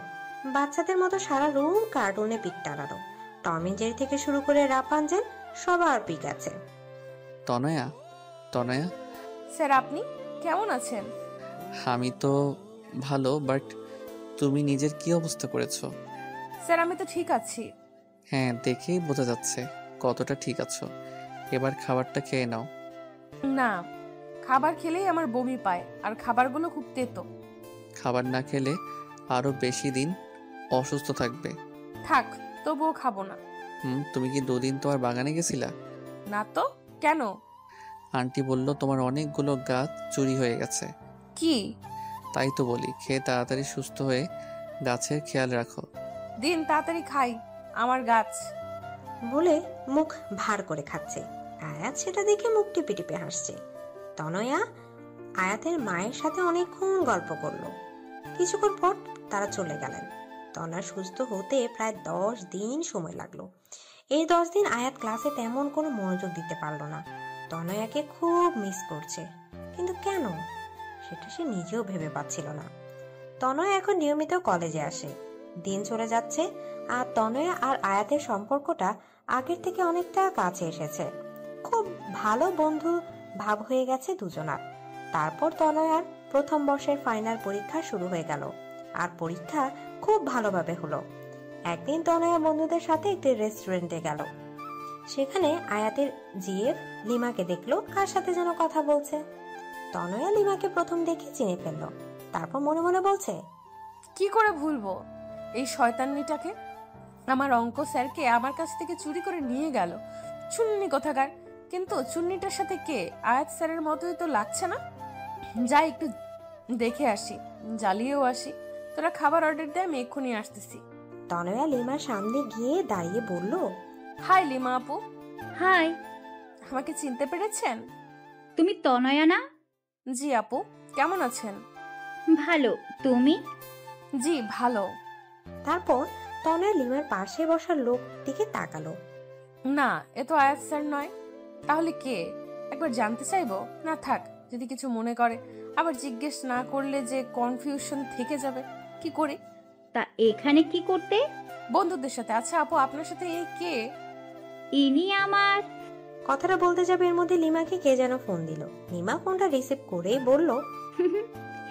Speaker 3: বাচ্চাদের মতো সারা রুম কার্টুনে পিক টানানো। টম এন্ড জেরি থেকে শুরু করে রাপাঞ্জেল সবার পিক আছে।
Speaker 2: তনয়া, তনয়া,
Speaker 1: স্যার আপনি কেমন আছেন?
Speaker 2: আমি তো ভালো, বাট তুমি নিজের কি অবস্থা করেছো?
Speaker 1: স্যার আমি তো ঠিক আছি।
Speaker 2: হ্যাঁ, দেখেই বোঝা যাচ্ছে কতটা ঠিক আছো। এবার খাবারটা খেয়ে নাও।
Speaker 1: না, খাবার খেলেই আমার বমি পায়, আর খাবারগুলো খুব তেতো।
Speaker 2: খাবার না খেলে আরো বেশি দিন অসুস্থ থাকবে।
Speaker 1: থাক, তবুও খাবো না।
Speaker 2: তুমি কি দুদিন তোমার বাগানে গেছিলা?
Speaker 1: না তো, কেন?
Speaker 2: আন্টি বলল তোমার অনেকগুলো গাছ চুরি হয়ে গেছে।
Speaker 1: কি?
Speaker 2: তাই তো বলি, খেয়ে তাড়াতাড়ি সুস্থ হয়ে গাছের খেয়াল রাখো।
Speaker 1: দিন তাড়াতাড়ি খাই, আমার গাছ।
Speaker 3: বলে মুখ ভার করে খাচ্ছে। আয়াত সেটা দেখে মুখ টিপে টিপে হাসছে। তনয়া আয়াতের মায়ের সাথে অনেকক্ষণ গল্প করলো। কিছুক্ষণ পর তারা চলে গেলেন। তনয়া সুস্থ হতে প্রায় 10 দিন সময় লাগলো। এই 10 দিন আয়াত ক্লাসে তেমন কোনো মনোযোগ দিতে পারলো না। তনয়াকে খুব মিস করছে, কিন্তু কেন সেটা সে নিজেও ভেবে পাচ্ছিল না। তনয়া এখন নিয়মিত কলেজে আসে। দিন চলে যাচ্ছে আর তনয়া আর আয়াতের সম্পর্কটা আগের থেকে অনেকটা কাছে এসেছে। খুব ভালো বন্ধু ভাব হয়ে গেছে দুজনার। তারপর তনয়ার প্রথম বর্ষের ফাইনাল পরীক্ষা শুরু হয়ে গেল, আর পরীক্ষা খুব ভালোভাবে হলো। একদিন তনয়া বন্ধুদের সাথে একটি রেস্টুরেন্টে গেল। সেখানে আয়াতের জিএফ লিমাকে দেখলো কার সাথে যেন কথা বলছে। তনয়া লিমাকে প্রথম দেখে চিনে ফেললো। তারপর মনে মনে বলছে,
Speaker 1: কি করে ভুলবো এই শয়তানিটাকে? আমার অঙ্ক স্যারকে আমার কাছ থেকে চুরি করে নিয়ে গেল, চুন্নি কোথাকার। কিন্তু চুন্নিটার সাথে কে? আয়াত স্যারের মতোই তো লাগছে না। যাই একটু দেখে আসি, জ্বালিয়েও আসি। তোরা খাবার অর্ডার দে, আমি এক্ষুনি আসতেছি।
Speaker 3: তনয়া লিমার সামনে গিয়ে দাঁড়িয়ে বলল,
Speaker 1: হাই লিমা আপু।
Speaker 9: হাই,
Speaker 1: আমাকে চিনতে পেরেছেন?
Speaker 9: তুমি তনয়া না?
Speaker 1: জি আপু, কেমন আছেন?
Speaker 9: ভালো, তুমি?
Speaker 1: জি ভালো।
Speaker 3: তারপর তনয়া লিমার পাশে বসা লোক দিকে তাকালো।
Speaker 1: না, এ তো আয়াত স্যার নয়। তাহলে কে? একবার জানতে চাইবো। না থাক, যদি কিছু মনে করে, আবার জিজ্ঞেস না করলে যে কনফিউশন থেকে যাবে। কি করি?
Speaker 9: তা এখানে কি করতে?
Speaker 1: বন্ধুদের সাথে। আচ্ছা আপু, আপনার সাথে এই কে?
Speaker 9: ইনি আমার।
Speaker 3: কথাটা বলতে যাবে এর মধ্যে লিমাকে কে যেন ফোন দিল। লিমা ফোনটা রিসিভ করেই বলল,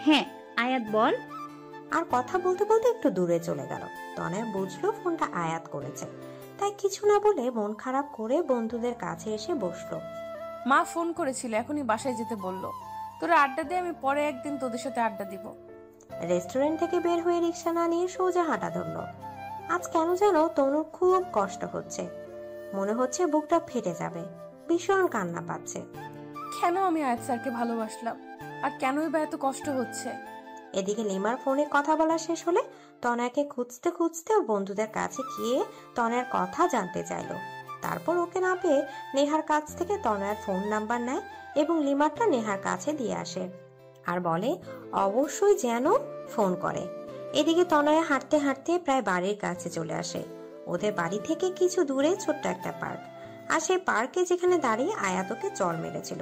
Speaker 9: হ্যাঁ আয়াত বল।
Speaker 3: আর কথা বলতে বলতে একটু দূরে চলে গেল। তনয়া বুঝলো ফোনটা আয়াত করেছে, তাই কিছু না বলে মন খারাপ করে বন্ধুদের কাছে এসে বসলো।
Speaker 1: মা ফোন করেছিল, এখনই বাসায় যেতে বললো। তোরা আড্ডা দে, আমি পরে একদিন তোদের সাথে আড্ডা দিব।
Speaker 3: রেস্টুরেন্ট থেকে বের হয়ে রিক্সা না নিয়ে সোজা হাঁটা ধরলো। আজ কেন যেন তনুর খুব কষ্ট হচ্ছে। মনে হচ্ছে বুকটা ফেটে যাবে। ভীষণ কান্না পাচ্ছে।
Speaker 1: কেন আমি আয়াত স্যারকে ভালোবাসলাম, আর কেনই বা এত কষ্ট হচ্ছে?
Speaker 3: এদিকে লিমার ফোনে কথা বলা শেষ হলে তনয়াকে খুঁজতে খুঁজতে ওর বন্ধুদের কাছে গিয়ে তনয়ার কথা জানতে চাইলো। তারপর ওকে না পেয়ে নেহার কাছ থেকে তনয়ার ফোন নাম্বার নেয় এবং লিমারটা নেহার কাছে দিয়ে আসে, আর বলে অবশ্যই যেন ফোন করে। এদিকে তনয়া হাঁটতে হাঁটতে প্রায় বাড়ির কাছে চলে আসে। ওদের বাড়ি থেকে কিছু দূরে ছোট্ট একটা পার্ক, আর সেই পার্কে যেখানে দাঁড়িয়ে আয়াতকে চড় মেরেছিল।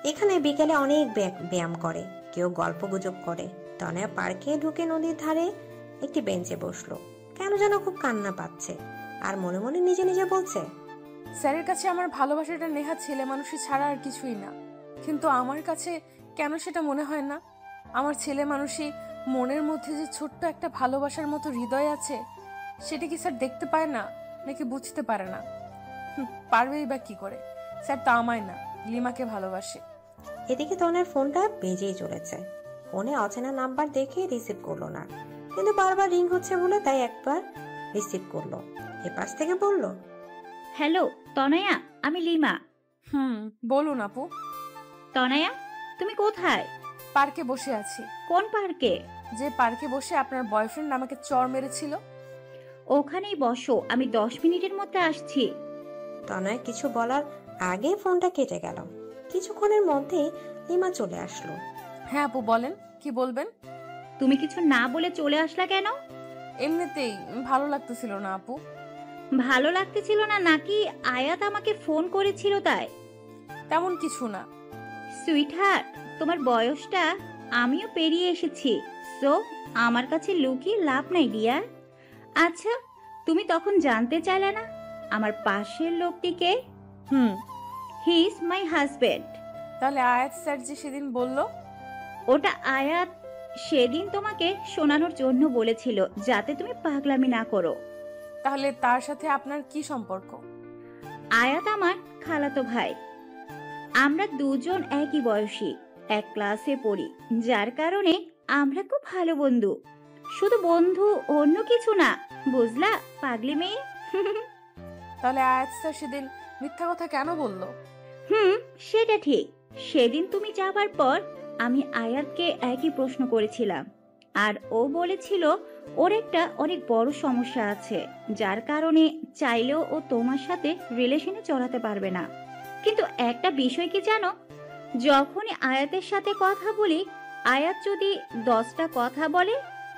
Speaker 3: এখানে বিকেলে অনেক ব্যায়াম করে, কেউ গল্প গুজব করে। তনয়া পার্কে ঢুকে নদীর ধারে একটি বেঞ্চে বসলো। কেন যেন খুব কান্না পাচ্ছে, আর মনে মনে নিজে নিজে বলছে,
Speaker 1: স্যারের কাছে আমার ভালোবাসাটা নেহা ছেলে মানুষই ছাড়া আর কিছুই না। কিন্তু আমার কাছে কেন সেটা মনে হয় না? আমার ছেলে মানুষই মনের মধ্যে যে ছোট্ট একটা ভালোবাসার মতো হৃদয় আছে, সেটা কি স্যার দেখতে পায় না, নাকি বুঝতে পারে না? পারবেই বা কি করে? স্যার তো আমায় না, লিমাকে ভালোবাসে।
Speaker 3: এদিকে তনয়ার ফোনটা বেজেই চলেছে। ফোনে অচেনা নাম্বার দেখে রিসিভ করলো না, কিন্তু বারবার রিং হচ্ছে বলে তাই একবার রিসিভ করলো। এপাশ থেকে বলল,
Speaker 9: হ্যালো তনয়া, আমি লিমা।
Speaker 1: বলুন আপু।
Speaker 9: তনয়া, তুমি কোথায়?
Speaker 1: পার্কে বসে আছি।
Speaker 9: কোন পার্কে?
Speaker 1: যে পার্কে বসে আপনার বয়ফ্রেন্ড আমাকে চড় মেরেছিল।
Speaker 9: ওখানেই বসো, আমি 10 মিনিটের মধ্যে আসছি।
Speaker 3: তনয়া কিছু বলার আগে ফোনটা কেটে গেল। কিছুক্ষণের মধ্যেই লিমা চলে আসলো।
Speaker 1: হ্যাঁ আপু বলেন, কি বলবেন?
Speaker 9: তুমি কিছু না বলে চলে আসলা কেন?
Speaker 1: এমনিতেই ভালো লাগতেছিল না আপু।
Speaker 9: ভালো লাগতেছিল না নাকি আয়াত আমাকে ফোন করেছিল তাই?
Speaker 1: তেমন কিছু না।
Speaker 9: সুইটহার্ট, তোমার বয়সটা আমিও পেরিয়ে এসেছি, সো আমার কাছে লুকিয়ে লাভ নাই ডিয়ার। আচ্ছা, তুমি তখন জানতে চাইলে না আমার পাশের লোকটিকে? He is my husband.
Speaker 1: তাহলে আয়াত স্যার যে সেদিন বলল?
Speaker 9: ওটা আয়াত সেদিন তোমাকে শোনানোর জন্য বলেছিল, যাতে তুমি পাগলামি না করো।
Speaker 1: তাহলে তার সাথে আপনার কি সম্পর্ক?
Speaker 9: আয়াত আমার খালাতো ভাই। আমরা দুজন একই বয়সী, এক ক্লাসে পড়ি, যার কারণে আমরা খুব ভালো বন্ধু। শুধু বন্ধু, অন্য কিছু না, বুঝলা পাগলি মেয়ে?
Speaker 1: তাহলে আয়াত স্যার সেদিন মিথ্যা কথা কেন বলল?
Speaker 9: সেটা ঠিক। সেদিন তুমি যাবার পর আমি আয়াতকে একই প্রশ্ন করেছিলাম, আর ও বলেছিল ওর একটা অনেক বড় সমস্যা আছে, যার কারণে চাইলেও ও তোমার সাথে রিলেশনে চড়াতে পারবে না। কিন্তু একটা বিষয় কি জানো, যখনই আয়াতের সাথে কথা বলি, আয়াত যদি 10টা কথা বলে,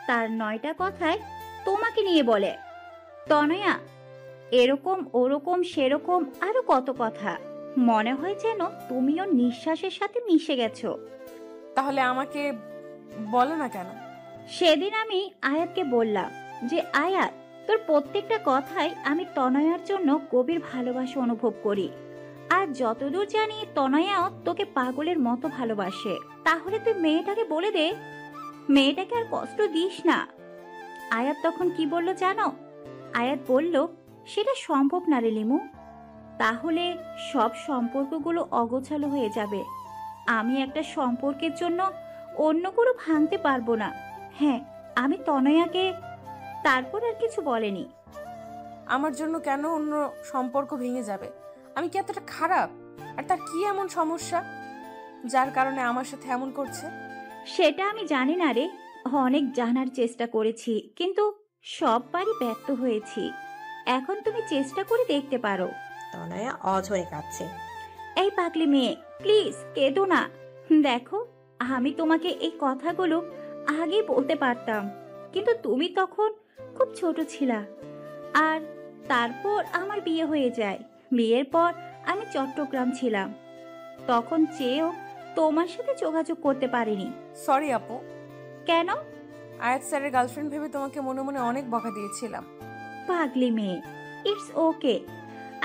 Speaker 9: তার 9টা কথায় তোমাকে নিয়ে বলে। তনয়া, এরকম ওরকম সেরকম আরো কত কথা, মনে হয় যেন তুমিও নিঃশ্বাসের সাথে মিশে গেছো।
Speaker 1: তাহলে আমাকে বলে না কেন?
Speaker 9: সেদিন আমি আয়াতকে বললাম যে আয়াত, তোর প্রত্যেকটা কথাই আমি তনয়ার জন্য গভীর ভালোবাসা অনুভব করি, আর যতদূর জানি তনয়াও তোকে পাগলের মতো ভালোবাসে। তাহলে তুই মেয়েটাকে বলে দে, মেয়েটাকে আর কষ্ট দিস না। আয়াত তখন কি বলল জানো? আয়াত বলল, সেটা সম্ভব না রে লিমু, তাহলে সব সম্পর্কগুলো অগোছালো হয়ে যাবে। আমি একটা সম্পর্কের জন্য অন্য কোনো ভাঙতে পারবো না। হ্যাঁ, আমি তনয়াকে। তারপর আর কিছু বলেনি।
Speaker 1: আমার জন্য কেন অন্য সম্পর্ক ভেঙে যাবে? আমি কি এতটা খারাপ? আর তার কি এমন সমস্যা যার কারণে আমার সাথে এমন করছে?
Speaker 9: সেটা আমি জানি না রে, অনেক জানার চেষ্টা করেছি, কিন্তু সববারই ব্যর্থ হয়েছি। এখন তুমি চেষ্টা করে দেখতে পারো।
Speaker 3: তনয়া অঝরে কাঁদছে।
Speaker 9: এই পাগলি মেয়ে, প্লিজ কেঁদো না। দেখো, আমি তোমাকে এই কথাগুলো আগে বলতে পারতাম, কিন্তু তুমি তখন খুব ছোট ছিলা। আর তারপর আমার বিয়ে হয়ে যায়। বিয়ের পর আমি চট্টগ্রাম ছিলাম, তখন চেয়েও তোমার সাথে যোগাযোগ করতে পারিনি।
Speaker 1: সরি আপু।
Speaker 9: কেন?
Speaker 1: আয়াত স্যারের গার্লফ্রেন্ড ভেবে তোমাকে মনে মনে অনেক বকা দিয়েছিলাম।
Speaker 9: পাগলি মেয়ে, ইটস ওকে।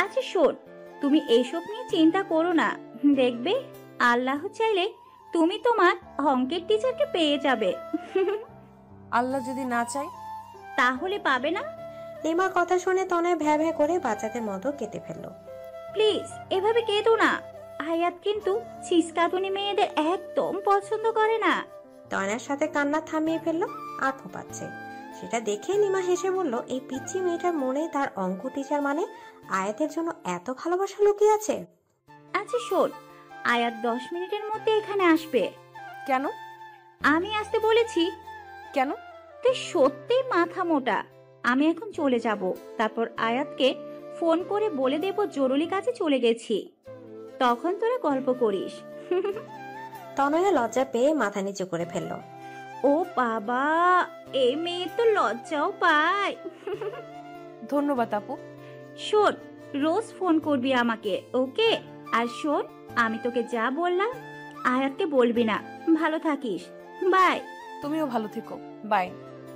Speaker 9: আচ্ছা শোন, তুমি এইসব নিয়ে চিন্তা করো না। দেখবে আল্লাহ চাইলে তুমি তোমার অঙ্কের টিচারকে পেয়ে যাবে।
Speaker 1: আল্লাহ যদি না চায়?
Speaker 9: তাহলে পাবে না।
Speaker 3: লিমার কথা শুনে তনয় ভ্যা ভ্যা করে বাচ্চাদের মতো কেঁদে ফেলল।
Speaker 9: প্লিজ এভাবে কেঁদো না। আয়াত কিন্তু ছিসকাতুনি মেয়েদের একদম পছন্দ করে না।
Speaker 3: তনয়ার সাথে কান্না থামিয়ে ফেললো আর ফোপাচ্ছে। সেটা দেখে নিমা হেসে বলল, এই পিচ্চি মেয়েটার মনে তার অঙ্ক টিচার মানে আয়াতের জন্য এত ভালোবাসা লুকিয়ে আছে।
Speaker 9: আচ্ছা শোন, আয়াত 10 মিনিটের মধ্যে এখানে আসবে।
Speaker 1: কেন?
Speaker 9: আমি আসতে বলেছি।
Speaker 1: কেন?
Speaker 9: তুই সত্যি মাথা মোটা। আমি এখন চলে যাব, তারপর আয়াতকে ফোন করে বলে দেব জরুরি কাজে চলে গেছি, তখন তোরা গল্প করিস।
Speaker 3: তনয়া লজ্জা পেয়ে মাথা নিচু করে ফেলল।
Speaker 9: ও বাবা, এই মেয়ে তো লজ্জাও পায়।
Speaker 1: ধন্যবাদ আপু।
Speaker 9: শোন, রোজ ফোন করবি আমাকে, ওকে? আর শোন, আমি তোকে যা বললাম আয়াতকে বলবি না। ভালো থাকিস, বাই।
Speaker 1: তুমিও ভালো থেকো, বাই।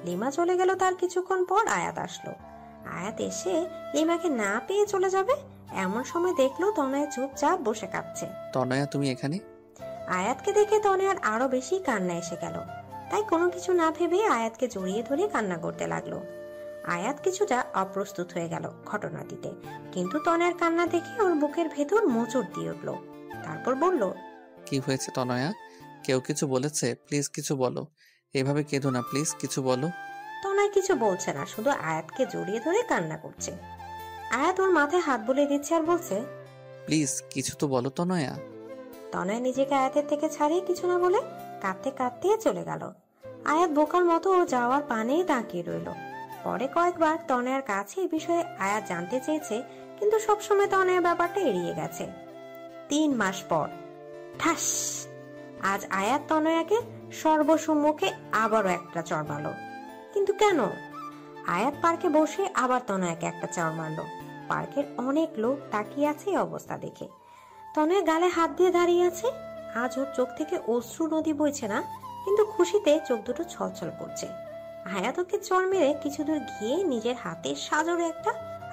Speaker 3: লিমা চলে গেল। তার কিছুক্ষণ পর আয়াত আসলো। আয়াত এসে লিমাকে না পেয়ে চলে যাবে এমন সময় দেখলো তনয়া চুপচাপ বসে কাঁদছে।
Speaker 2: তনয়া, তুমি এখানে?
Speaker 3: আয়াতকে দেখে তনয়ার আরো বেশি কান্না এসে গেল। তাই কোনো কিছু না ভেবে আয়াতকে জড়িয়ে ধরে কান্না করতে লাগলো। আয়াত কিছুটা অপ্রস্তুত হয়ে গেল ঘটনাটিতে, কিন্তু তনয়ার কান্না দেখে ওর বুকের ভেতর মোচড় দিয়ে উঠলো। তারপর বলল,
Speaker 2: কি হয়েছে তনয়া? কেউ কিছু বলেছে? প্লিজ কিছু বলো। এভাবে কেঁদো না, প্লিজ কিছু বলো।
Speaker 3: তনয় কিছু বলছে না, শুধু আয়াতকে জড়িয়ে ধরে কান্না করছে। আয়াত ওর মাথায় হাত বুলিয়ে দিচ্ছে আর বলছে,
Speaker 2: প্লিজ কিছু তো বলো তনয়া।
Speaker 3: তনয় নিজেকে আয়াতের থেকে ছাড়িয়ে কিছু না বলে কাঁদতে কাঁদতে চলে গেল। আয়াত বোকার মতো ও যাওয়ার পানেই তাকিয়ে রইল। পরে কয়েকবার তনয়ার কাছে এই বিষয়ে আয়াত জানতে চেয়েছে, কিন্তু সবসময় তনয়া ব্যাপারটা এড়িয়ে গেছে। 3 মাস পর ঠাস, আজ আয়াত তনয়াকে সর্বসম্মুখে আবারও একটা চড় মারল। কিন্তু কেন? আয়াত পার্কে বসে আবার তনয়াকে একটা চড় মারলো। পার্কের অনেক লোক তাকিয়ে আছে এই অবস্থা দেখে। তনয়া গালে হাত দিয়ে দাঁড়িয়ে আছে। আজ ওর চোখ থেকে অশ্রু নদী বইছে না, কিন্তু খুশিতে চোখ দুটো ছলছল করছে। আয়াত ওকে চড় মেরে কিছু দূর গিয়ে নিজের হাতে সাজরে একটা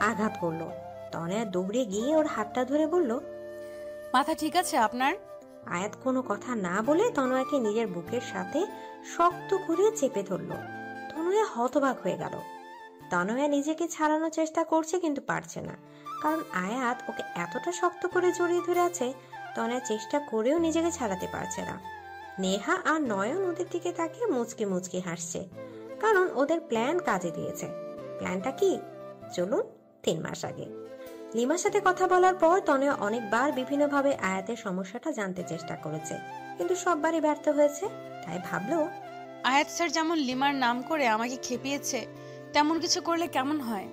Speaker 3: আঘাত করলো। তনয়া দৌড়ে গিয়ে ওর হাতটা ধরে বলল,
Speaker 1: মাথা ঠিক আছে আপনার?
Speaker 3: আয়াত কোনো কথা না বলে তনয়াকে নিজের বুকের সাথে শক্ত করে চেপে ধরলো। তনয়া হতবাক হয়ে গেল। তনয়া নিজেকে ছাড়ানোর চেষ্টা করছে কিন্তু পারছে না, কারণ আয়াত ওকে এতটা শক্ত করে জড়িয়ে ধরে আছে। তনয়া চেষ্টা করেও নিজেকে ছাড়াতে পারছে না। নেহা আর নয়ন ওদের দিকে তাকিয়ে মুচকি মুচকি হাসছে, কারণ ওদের প্ল্যান কাজে দিয়েছে। প্ল্যানটা কি? চলুন 3 মাস আগে। লিমার সাথে কথা বলার পর তনয়া অনেকবার বিভিন্নভাবে আয়াতের সমস্যাটা জানতে চেষ্টা করেছে, কিন্তু সববারই ব্যর্থ হয়েছে। তাই ভাবলো,
Speaker 1: আয়াত স্যার যেমন লিমার নাম করে আমাকে খেপিয়েছে, তেমন কিছু করলে কেমন হয়।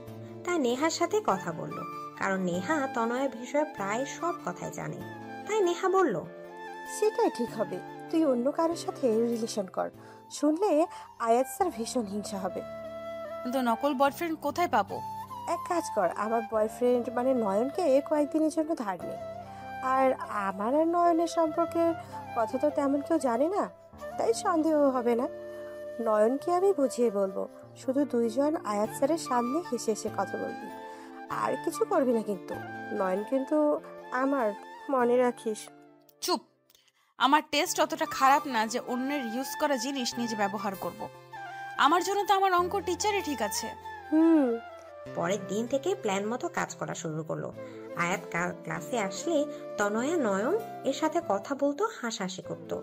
Speaker 3: তাই নেহার সাথে কথা বলল, কারণ নেহা তনয়ের বিষয়ে প্রায় সব কথাই জানে। তাই নেহা বলল,
Speaker 10: সেটাই ঠিক হবে, তুই অন্য কারোর সাথে রিলেশন কর, শুনলে আয়াত স্যার ভীষণ হিংসা হবে।
Speaker 1: কিন্তু নকল বয়ফ্রেন্ড কোথায় পাবো?
Speaker 10: এক কাজ কর, আমার বয়ফ্রেন্ড মানে নয়নকে কয়েকদিনের জন্য ধার নে। আর আমার আর নয়নের সম্পর্কের কথা তো তেমন কেউ জানে না, তাই সন্দেহ হবে না। নয়নকে আমি বুঝিয়ে বলবো, শুধু দুইজন আয়াত স্যারের সামনে হেসে হেসে কথা বলবি, আর কিছু করবি না। কিন্তু নয়ন কিন্তু আমার, মনে রাখিস।
Speaker 1: চুপ। আমার টেস্ট অতটা খারাপ না যে অন্যের ইউজ করা জিনিস নিজে ব্যবহার করব। আমার জন্য তো আমার অঙ্ক টিচারই ঠিক আছে।
Speaker 3: পরের দিন থেকে প্ল্যান মতো কাজ করা শুরু করলো। আয়াত ক্লাসে আসলে তনয়া নয়ন এর সাথে কথা বলতো, হাসাহাসি করতো।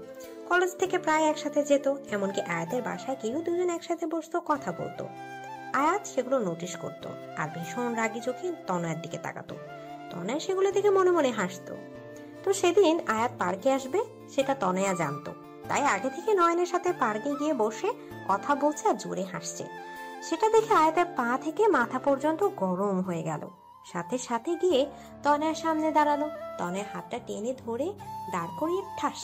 Speaker 3: কলেজ থেকে প্রায় একসাথে যেত, এমনকি আয়াতের বাসায় কেউ দুজন একসাথে বসতো, কথা বলতো। আয়াত সেগুলো নোটিশ করতো আর ভীষণ রাগী চোখে তনয়ার দিকে তাকাতো। তনয়া সেগুলো দেখে মনে মনে হাসতো। তো সেদিন আয়াত পার্কে আসবে সেটা তনয়া জানতো, তাই আগে থেকে নয়নের সাথে পার্কে গিয়ে বসে কথা বলছে আর জোরে হাসছে। সেটা দেখে আয়াতের পা থেকে মাথা পর্যন্ত গরম হয়ে গেল। সাথে সাথে গিয়ে তনয়ার সামনে দাঁড়ালো। তনয়ার হাতটা টেনে ধরে দাঁড় করিয়ে ঠাস।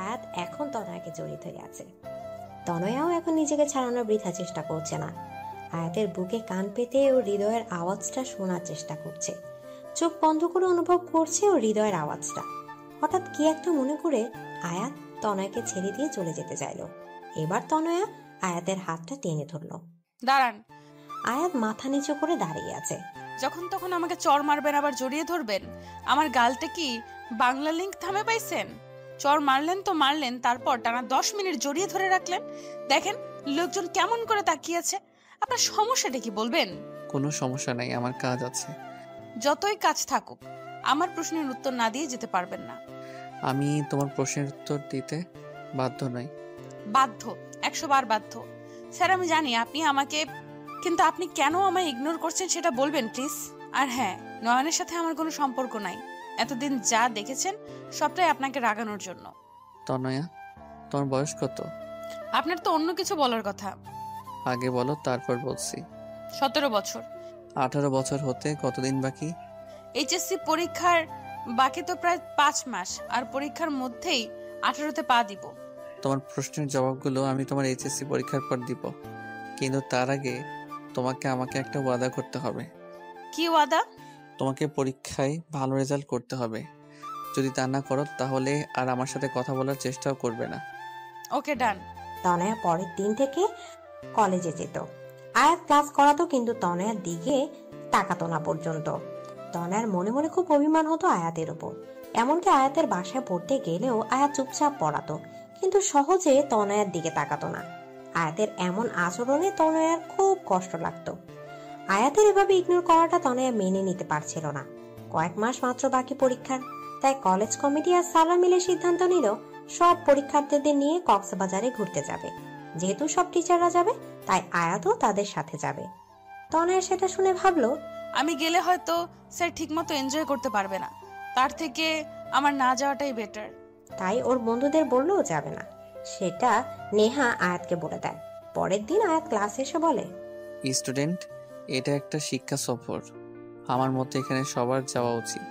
Speaker 3: আয়াত এখন তনয়াকে জড়িয়ে ধরে আছে। তনয়াও এখন নিজেকে ছাড়ানোর বৃথা চেষ্টা করছে না। আয়াতের বুকে কান পেতে ও হৃদয়ের আওয়াজটা শোনার চেষ্টা করছে। চোখ বন্ধ করে অনুভব করছে ও হৃদয়ের আওয়াজটা। হঠাৎ কি একটা মনে করে আয়াত তনয়াকে ছেড়ে দিয়ে চলে যেতে চাইল। এবার তনয়া আয়াতের হাতটা টেনে ধরলো।
Speaker 1: দাঁড়ান।
Speaker 3: আয়াত মাথা নিচু করে দাঁড়িয়ে আছে।
Speaker 1: যখন তখন আমাকে চড় মারবেন, আবার জড়িয়ে ধরবেন। আমার গালটা কি বাংলা লিংক থামে পাইছেন? চড় মারলেন তো মারলেন, তারপর টানা 10 মিনিট জড়িয়ে ধরে রাখলেন। দেখেন লোকজন কেমন করে তাকিয়েছে। আপনার সমস্যাটা কি বলবেন?
Speaker 2: কোনো সমস্যা নাই, আমার কাজ আছে।
Speaker 1: যতই কাজ থাকুক, আমার প্রশ্নের উত্তর না দিয়ে যেতে পারবেন না।
Speaker 2: আমি তোমার প্রশ্নের উত্তর দিতে বাধ্য নই।
Speaker 1: বাধ্য, 100 বার বাধ্য। স্যার আমি জানি আপনি আমাকে, কিন্তু আপনি কেন আমায় ইগনোর করছেন সেটা বলবেন প্লিজ। আর হ্যাঁ, নয়নের সাথে আমার কোনো সম্পর্ক নাই। এতদিন যা দেখেছেন সবটাই আপনাকে রাগানোর জন্য।
Speaker 2: তনয়া, তোমার বয়স কত?
Speaker 1: আপনার তো অন্য কিছু বলার কথা।
Speaker 2: আগে বলো, তারপর বলছি।
Speaker 1: 17 বছর।
Speaker 2: 18 বছর হতে কতদিন বাকি?
Speaker 1: এইচএসসি পরীক্ষার বাকি তো প্রায় 5 মাস, আর পরীক্ষার মধ্যেই 18তে পা দিব।
Speaker 2: তোমার প্রশ্নের জবাবগুলো আমি তোমার এইচএসসি পরীক্ষার পর দিব, কিন্তু তার আগে তোমাকে আমাকে একটা ওয়াদা করতে হবে।
Speaker 1: কি ওয়াদা?
Speaker 2: তোমাকে পরীক্ষায় ভালো রেজাল্ট করতে হবে। যদি তা না করো তাহলে আর আমার সাথে কথা বলার চেষ্টাও করবে না।
Speaker 1: ওকে, ডান।
Speaker 3: তনয়া পরের দিন থেকে কলেজে যেত। আয়াত ক্লাস করাতো, কিন্তু তনয়ার দিকে তাকাতো না পর্যন্ত। তনয়ার মনে মনে খুব অভিমান হতো আয়াতের উপর। এমনকি আয়াতের বাসায় পড়তে গেলেও আয়াত চুপচাপ পড়াতো, কিন্তু সহজে তনয়ার দিকে তাকাতো না। আয়াতের এমন আচরণে তনয়ার খুব কষ্ট লাগতো। আয়াতের এভাবে ইগনোর করাটা তনয়া মেনে নিতে পারছিল না। কয়েক মাস মাত্র বাকি পরীক্ষার, তাই কলেজ কমিটি আর সারা মিলে সিদ্ধান্ত নিল সব পরীক্ষার্থীদের নিয়ে কক্সবাজারে ঘুরতে যাবে। যেহেতু সব টিচাররা যাবে, তাই আয়াতও তাদের সাথে যাবে। তনয়া সেটা শুনে ভাবলো,
Speaker 1: আমি গেলে হয়তো স্যার ঠিকমতো এনজয় করতে পারবে না, তার থেকে আমার না যাওয়াটাই বেটার।
Speaker 3: তাই ওর বন্ধুদের বললেও যাবে না। সেটা নেহা আয়াতকে বলে দেয়। পরের দিন আয়াত ক্লাসে এসে বলে,
Speaker 2: স্টুডেন্ট, এটা একটা শিক্ষা সফর। আমার মতে এখানে সবার যাওয়া উচিত।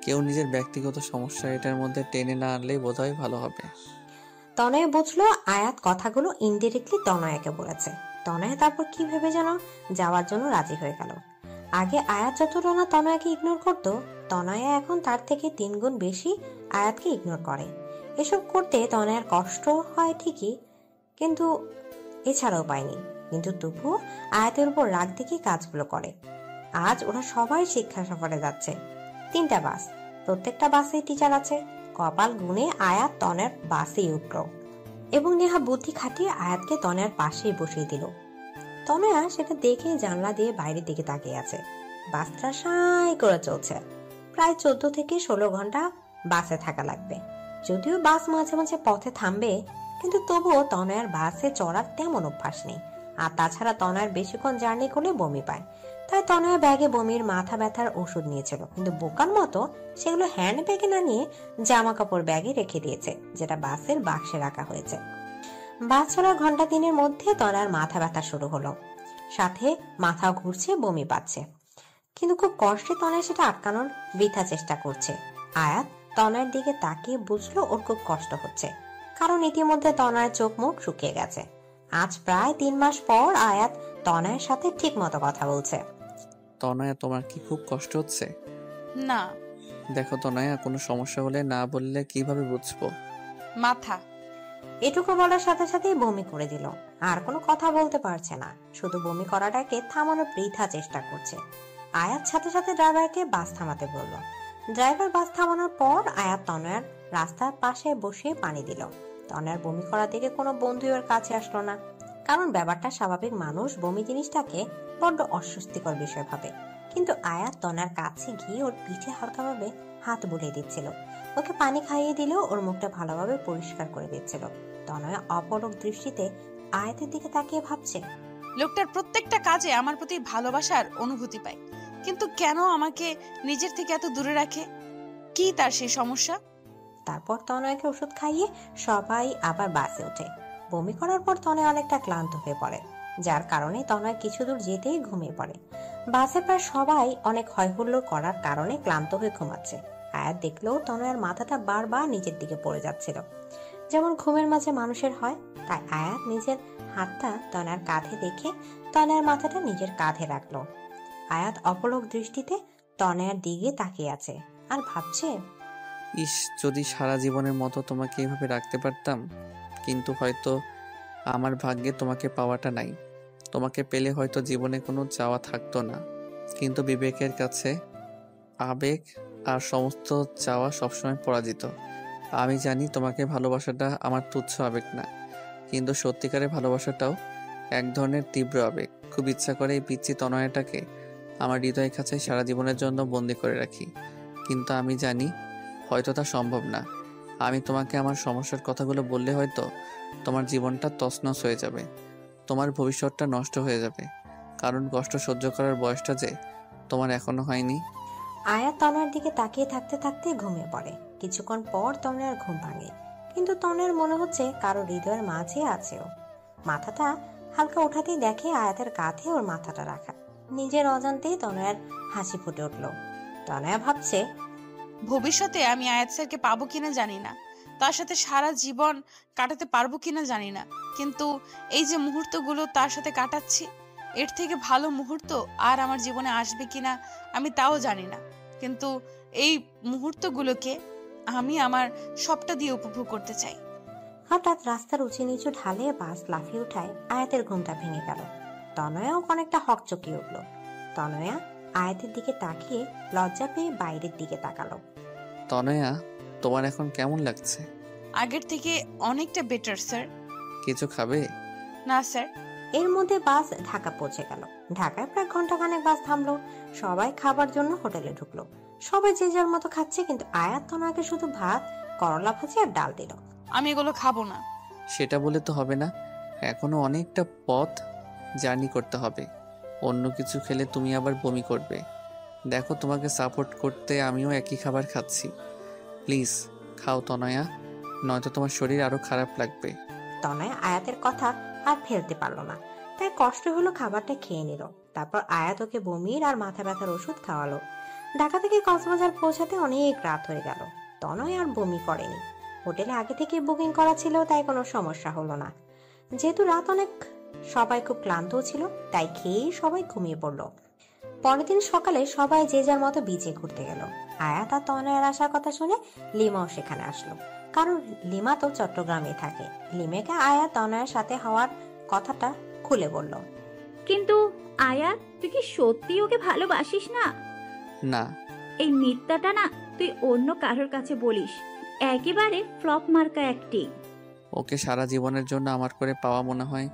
Speaker 2: কেউ নিজের ব্যক্তিগত সমস্যা এটার মধ্যে টেনে না আনলেই বোধহয় ভালো হবে।
Speaker 3: তনয়া বুঝলো আয়াত কথাগুলো ইনডিরেক্টলি তনয়াকে বলেছে। তনয়া তারপর কি ভেবে যেন যাওয়ার জন্য রাজি হয়ে গেল। আগে আয়াত যতটা না তনয়াকে ইগনোর করতো, তনয়া এখন তার থেকে 3 গুণ বেশি আয়াতকে ইগনোর করে। এসব করতে তনয়ার কষ্ট হয় ঠিকই, কিন্তু এছাড়া উপায় নেই। কিন্তু তবুও আয়াতের উপর রাগ দেখে কাজগুলো করে। আজ ওরা সবাই শিক্ষা সফরে যাচ্ছে। 3টা বাস, প্রত্যেকটা বাসে টিচার আছে। কপাল গুনে আয়াত তনয়ার বাসেই উঠল এবং নেহা বুদ্ধি খাটিয়ে আয়াতকে তনয়ার পাশেই বসিয়ে দিল। তনয়া সেটা দেখে জানলা দিয়ে বাইরের দিকে তাকিয়ে আছে। বাসটা সাই করে চলছে। প্রায় 14 থেকে 16 ঘন্টা বাসে থাকা লাগবে। যদিও বাস মাঝে মাঝে পথে থামবে, কিন্তু তবুও তনয়ার বাসে চড়ার তেমন অভ্যাস নেই। আর তাছাড়া তনয়ার বেশিক্ষণ জার্নি করলে বমি পায়, তাই তনয়া ব্যাগে বমির মাথা ব্যথার ওষুধ নিয়েছিল, কিন্তু বোকার মতো সেগুলো হ্যান্ড ব্যাগে না নিয়ে জামা কাপড় ব্যাগে রেখে দিয়েছে, যেটা বাসের বাক্সে রাখা হয়েছে। বাস চলার ঘন্টা 3-এর মধ্যে তনয়ার মাথা ব্যথা শুরু হলো, সাথে মাথা ঘুরছে, বমি পাচ্ছে। কিন্তু খুব কষ্টে তনয়া সেটা আটকানোর বৃথা চেষ্টা করছে। আয়াত তনয়ার দিকে তাকিয়ে বুঝলো ওর খুব কষ্ট হচ্ছে, কারণ ইতিমধ্যে তনয়ার চোখ মুখ শুকিয়ে গেছে। আজ প্রায় 3 মাস পর আয়াত তনয়ের সাথে ঠিক মতো কথা বলছে।
Speaker 2: তনয়া, তোমার কি খুব কষ্ট হচ্ছে?
Speaker 1: না।
Speaker 2: দেখো তনয়া, কোনো সমস্যা হলে না বললে কিভাবে বুঝবো?
Speaker 1: মাথা।
Speaker 3: এটুকু বলার সাথে সাথেই বমি করে দিল। আর কোনো কথা বলতে পারছে না, শুধু বমি করাটাকে থামানোর বৃথা চেষ্টা করছে। আয়াত সাথে সাথে ড্রাইভারকে বাস থামাতে বলল। ড্রাইভার বাস থামানোর পর আয়াত তনয়ার রাস্তার পাশে বসে পানি দিল। তনয়ার বমি করা দেখে কোনো বন্ধু ওর কাছে আসলো না, কারণ ব্যাপারটা স্বাভাবিক। মানুষ বমি জিনিসটাকে বড্ড অস্বস্তিকর বিষয় ভাবে। কিন্তু আয়াত তনয়ার কাছে গিয়ে ওর পিঠে হালকাভাবে হাত বুলিয়ে দিচ্ছিল, ওকে পানি খাইয়ে দিলেও ওর মুখটা ভালোভাবে পরিষ্কার করে দিচ্ছিল। তনয়া অপলক দৃষ্টিতে আয়াতের দিকে তাকিয়ে ভাবছে,
Speaker 1: লোকটার প্রত্যেকটা কাজে আমার প্রতি ভালোবাসার অনুভূতি পাই, কিন্তু কেন আমাকে নিজের থেকে এত দূরে রাখে? কি তার সেই সমস্যা?
Speaker 3: তারপর তনয়াকে ওষুধ খাইয়ে সবাই আবার বাসে ওঠে। বমি করার পর তনয়া অনেকটা ক্লান্ত হয়ে পড়ে, যার কারণে তনয়া কিছু দূর যেতেই ঘুমিয়ে পড়ে। বাসে প্রায় সবাই অনেক হইহুল্লোড় করার কারণে ক্লান্ত হয়ে ঘুমাচ্ছে। আয়াত দেখলেও তনয়ার মাথাটা বারবার নিচের দিকে পড়ে যাচ্ছিল, যেমন ঘুমের মাঝে মানুষের হয়। তাই আয়াত নিজের হাতটা তনয়ার কাঁধে রেখে তনয়ার মাথাটা নিজের কাঁধে রাখলো। আয়াত অপলক দৃষ্টিতে তনয়ার দিকে তাকিয়ে আছে আর ভাবছে,
Speaker 2: ইস, যদি সারা জীবনের মতো তোমাকে এভাবে রাখতে পারতাম। কিন্তু হয়তো আমার ভাগ্যে তোমাকে পাওয়াটা নাই। তোমাকে পেলে হয়তো জীবনে কোনো চাওয়া থাকতো না, কিন্তু বিবেকের কাছে আবেগ আর সমস্ত চাওয়া সবসময় পরাজিত। আমি জানি তোমাকে ভালোবাসাটা আমার তুচ্ছ আবেগ না, কিন্তু সত্যিকারের ভালোবাসাটাও এক ধরনের তীব্র আবেগ। খুব ইচ্ছা করে এই পিচ্চি তনয়াটাকে আমার হৃদয়ের কাছে সারা জীবনের জন্য বন্দি করে রাখি, কিন্তু আমি জানি হয়তো তা সম্ভব না। আমি তোমাকে আমার সমস্যার কথাগুলো বললে হয়তো তোমার জীবনটা তছনছ হয়ে যাবে, তোমার ভবিষ্যৎটা নষ্ট হয়ে যাবে, কারণ কষ্ট সহ্য করার বয়সটা যে তোমার এখনো হয়নি।
Speaker 3: আয়াত তনয়ার দিকে তাকিয়ে থাকতে থাকতে ঘুমিয়ে পড়ে। কিছুক্ষণ পর তনয়ার ঘুম ভাঙে, কিন্তু তনয়ার মনে হচ্ছে কারো হৃদয়ের মাঝে আছে ও। মাথাটা হালকা উঠাতেই দেখে আয়াতের কাঁধে ওর মাথাটা রাখা। নিজের অজান্তেই তনয়ার হাসি ফুটে উঠল। তনয়া ভাবছে,
Speaker 1: ভবিষ্যতে আমি আয়াত স্যারকে পাবো কিনা জানি না, তার সাথে সারা জীবন কাটাতে পারবো কিনা জানি না, কিন্তু এই যে মুহূর্তগুলো তার সাথে কাটাচ্ছি, এর থেকে ভালো মুহূর্ত আর আমার জীবনে আসবে কিনা আমি তাও জানি না, কিন্তু এই মুহূর্তগুলোকে আমি আমার সবটা দিয়ে উপভোগ করতে চাই।
Speaker 3: হঠাৎ রাস্তার উঁচু নিচু ঢালে বাস লাফিয়ে উঠায় আয়াতের ঘুমটা ভেঙে গেল। তনয়াও অনেকটা হকচকিয়ে উঠল। তনয়া আয়াতের দিকে তাকিয়ে লজ্জা পেয়ে বাইরের দিকে তাকালো।
Speaker 2: তনয়া, তোমার এখন কেমন লাগছে?
Speaker 1: আগের থেকে অনেকটা বেটার স্যার।
Speaker 2: কিছু খাবে?
Speaker 1: না স্যার।
Speaker 3: এর মধ্যে বাস ঢাকা পৌঁছে গেল। ঢাকায় প্রায় ঘন্টাখানেক বাস থামলো। সবাই খাবার জন্য হোটেলে ঢুকলো। সবাই যে যার মতো খাচ্ছে, কিন্তু আয়াত তনয়াকে শুধু ভাত, করলা ভাজি আর ডাল দিল।
Speaker 1: আমি এগুলো খাবো না।
Speaker 2: সেটা বলে তো হবে না, এখনো অনেকটা পথ জার্নি করতে হবে। অন্য কিছু খেলে তুমি আবার বমি করবে। দেখো, তোমাকে সাপোর্ট করতে আমিও একই খাবার খাচ্ছি। প্লিজ খাও তনয়া, নয়তো তোমার শরীর আরো খারাপ লাগবে।
Speaker 3: তনয়া আয়াতের কথা আর ফেলতে পারলো না, তাই কষ্ট হলো খাবারটা খেয়ে নিল। তারপর আয়াত ওকে বমির আর মাথা ব্যথার ওষুধ খাওয়ালো। ঢাকা থেকে কক্সবাজার পৌঁছাতে অনেক রাত হয়ে গেল। তনয়া আর বমি করেনি। হোটেলে আগে থেকে বুকিং করা ছিল, তাই কোনো সমস্যা হলো না। যেহেতু রাত অনেক সবাই খুব ক্লান্তও ছিল, তাই খেয়েই সবাই ঘুমিয়ে পড়ল। পরের দিন সকালে সবাই যে যার মতো বিচে ঘুরতে গেল। আয়াত আর তনয়ের আসার কথা শুনে লিমাও সেখানে আসলো, কারণ লিমা তো চট্টগ্রামে থাকে। লিমাকে আয়াত তনয়ের সাথে হওয়ার কথাটা খুলে বলল।
Speaker 9: কিন্তু আয়াত, তুই কি সত্যি ওকে ভালোবাসিস না?
Speaker 2: না।
Speaker 9: এই মিথ্যাটা না তুই অন্য কারোর কাছে বলিস, একেবারে ফ্লপ মার্কা অ্যাক্টিং।
Speaker 2: ওকে সারা জীবনের জন্য আমার করে পাওয়া মনে হয়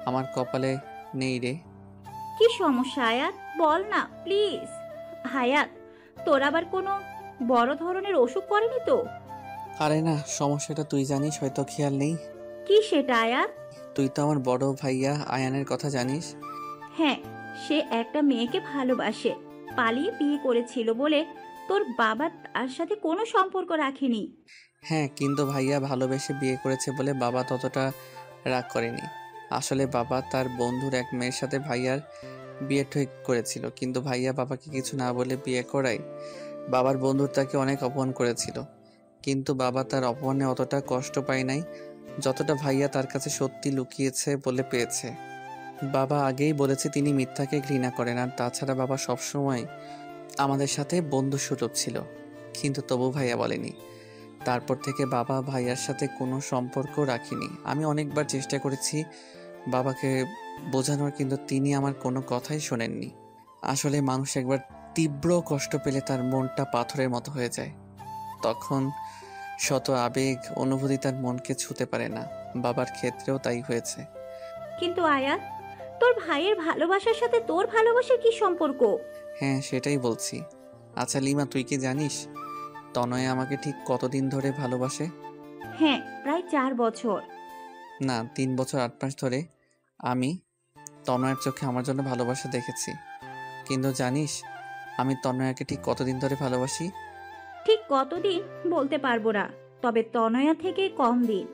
Speaker 2: আমার কপালে নেই রে।
Speaker 9: কি সমস্যা আয়াত, বল না প্লিজ। হায়াত, তোর আবার কোনো বড় ধরনের অসুখ করেনি তো?
Speaker 2: আরে না, সমস্যাটা তুই জানিস, হয়তো খেয়াল নেই।
Speaker 9: কি সেটা আয়াত?
Speaker 2: তুই তো আমার বড় ভাইয়া আয়ানের কথা জানিস।
Speaker 9: হ্যাঁ, সে একটা মেয়েকে ভালোবাসে, পালিয়ে বিয়ে করেছিল বলে তোর বাবা তার সাথে কোনো সম্পর্ক রাখেনি।
Speaker 2: হ্যাঁ, কিন্তু ভাইয়া ভালোবেসে বিয়ে করেছে বলে বাবা ততটা রাগ করেনি। আসলে বাবা তার বন্ধুর এক মেয়ের সাথে ভাইয়ার বিয়ে ঠিক করেছিল, কিন্তু ভাইয়া বাবাকে কিছু না বলে বিয়ে করায় বাবার বন্ধু তাকে অনেক অপমান করেছিল। কিন্তু বাবা তার অপমানে অতটা কষ্ট পায় নাই যতটা ভাইয়া তার কাছে সত্যি লুকিয়েছে বলে পেয়েছে। বাবা আগেই বলেছে তিনি মিথ্যাকে ঘৃণা করেন, আর তাছাড়া বাবা সবসময় আমাদের সাথে বন্ধুসুলভ ছিল, কিন্তু তবু ভাইয়া বলেনি। তারপর থেকে বাবা ভাইয়ার সাথে কোনো সম্পর্ক রাখিনি। আমি অনেকবার চেষ্টা করেছি বাবাকে বোঝানোর, কিন্তু তিনি আমার কোনো কথাই শোনেননি। আসলে মানুষ একবার তীব্র কষ্ট পেলে তার মনটা পাথরের মতো হয়ে যায়, তখন শত আবেগ অনুভূতি তার মনকে ছুঁতে পারে না। বাবার ক্ষেত্রেও তাই হয়েছে।
Speaker 9: কিন্তু আয়াত, তোর ভাইয়ের ভালোবাসার সাথে তোর ভালোবাসার কি সম্পর্ক?
Speaker 2: হ্যাঁ, সেটাই বলছি। আচ্ছা লিমা, তুই কি জানিস তনয় আমাকে ঠিক কতদিন ধরে ভালোবাসে?
Speaker 9: হ্যাঁ, প্রায় 4 বছর।
Speaker 2: না, 3 বছর 8 মাস ধরে আমি তনয়ের চোখে আমার জন্য ভালোবাসা দেখেছি। কিন্তু জানিস আমি তনয়াকে ঠিক কতদিন ধরে ভালোবাসি?
Speaker 9: ঠিক কতদিন বলতে পারবো না, তবে তনয়া থেকে কম দিন।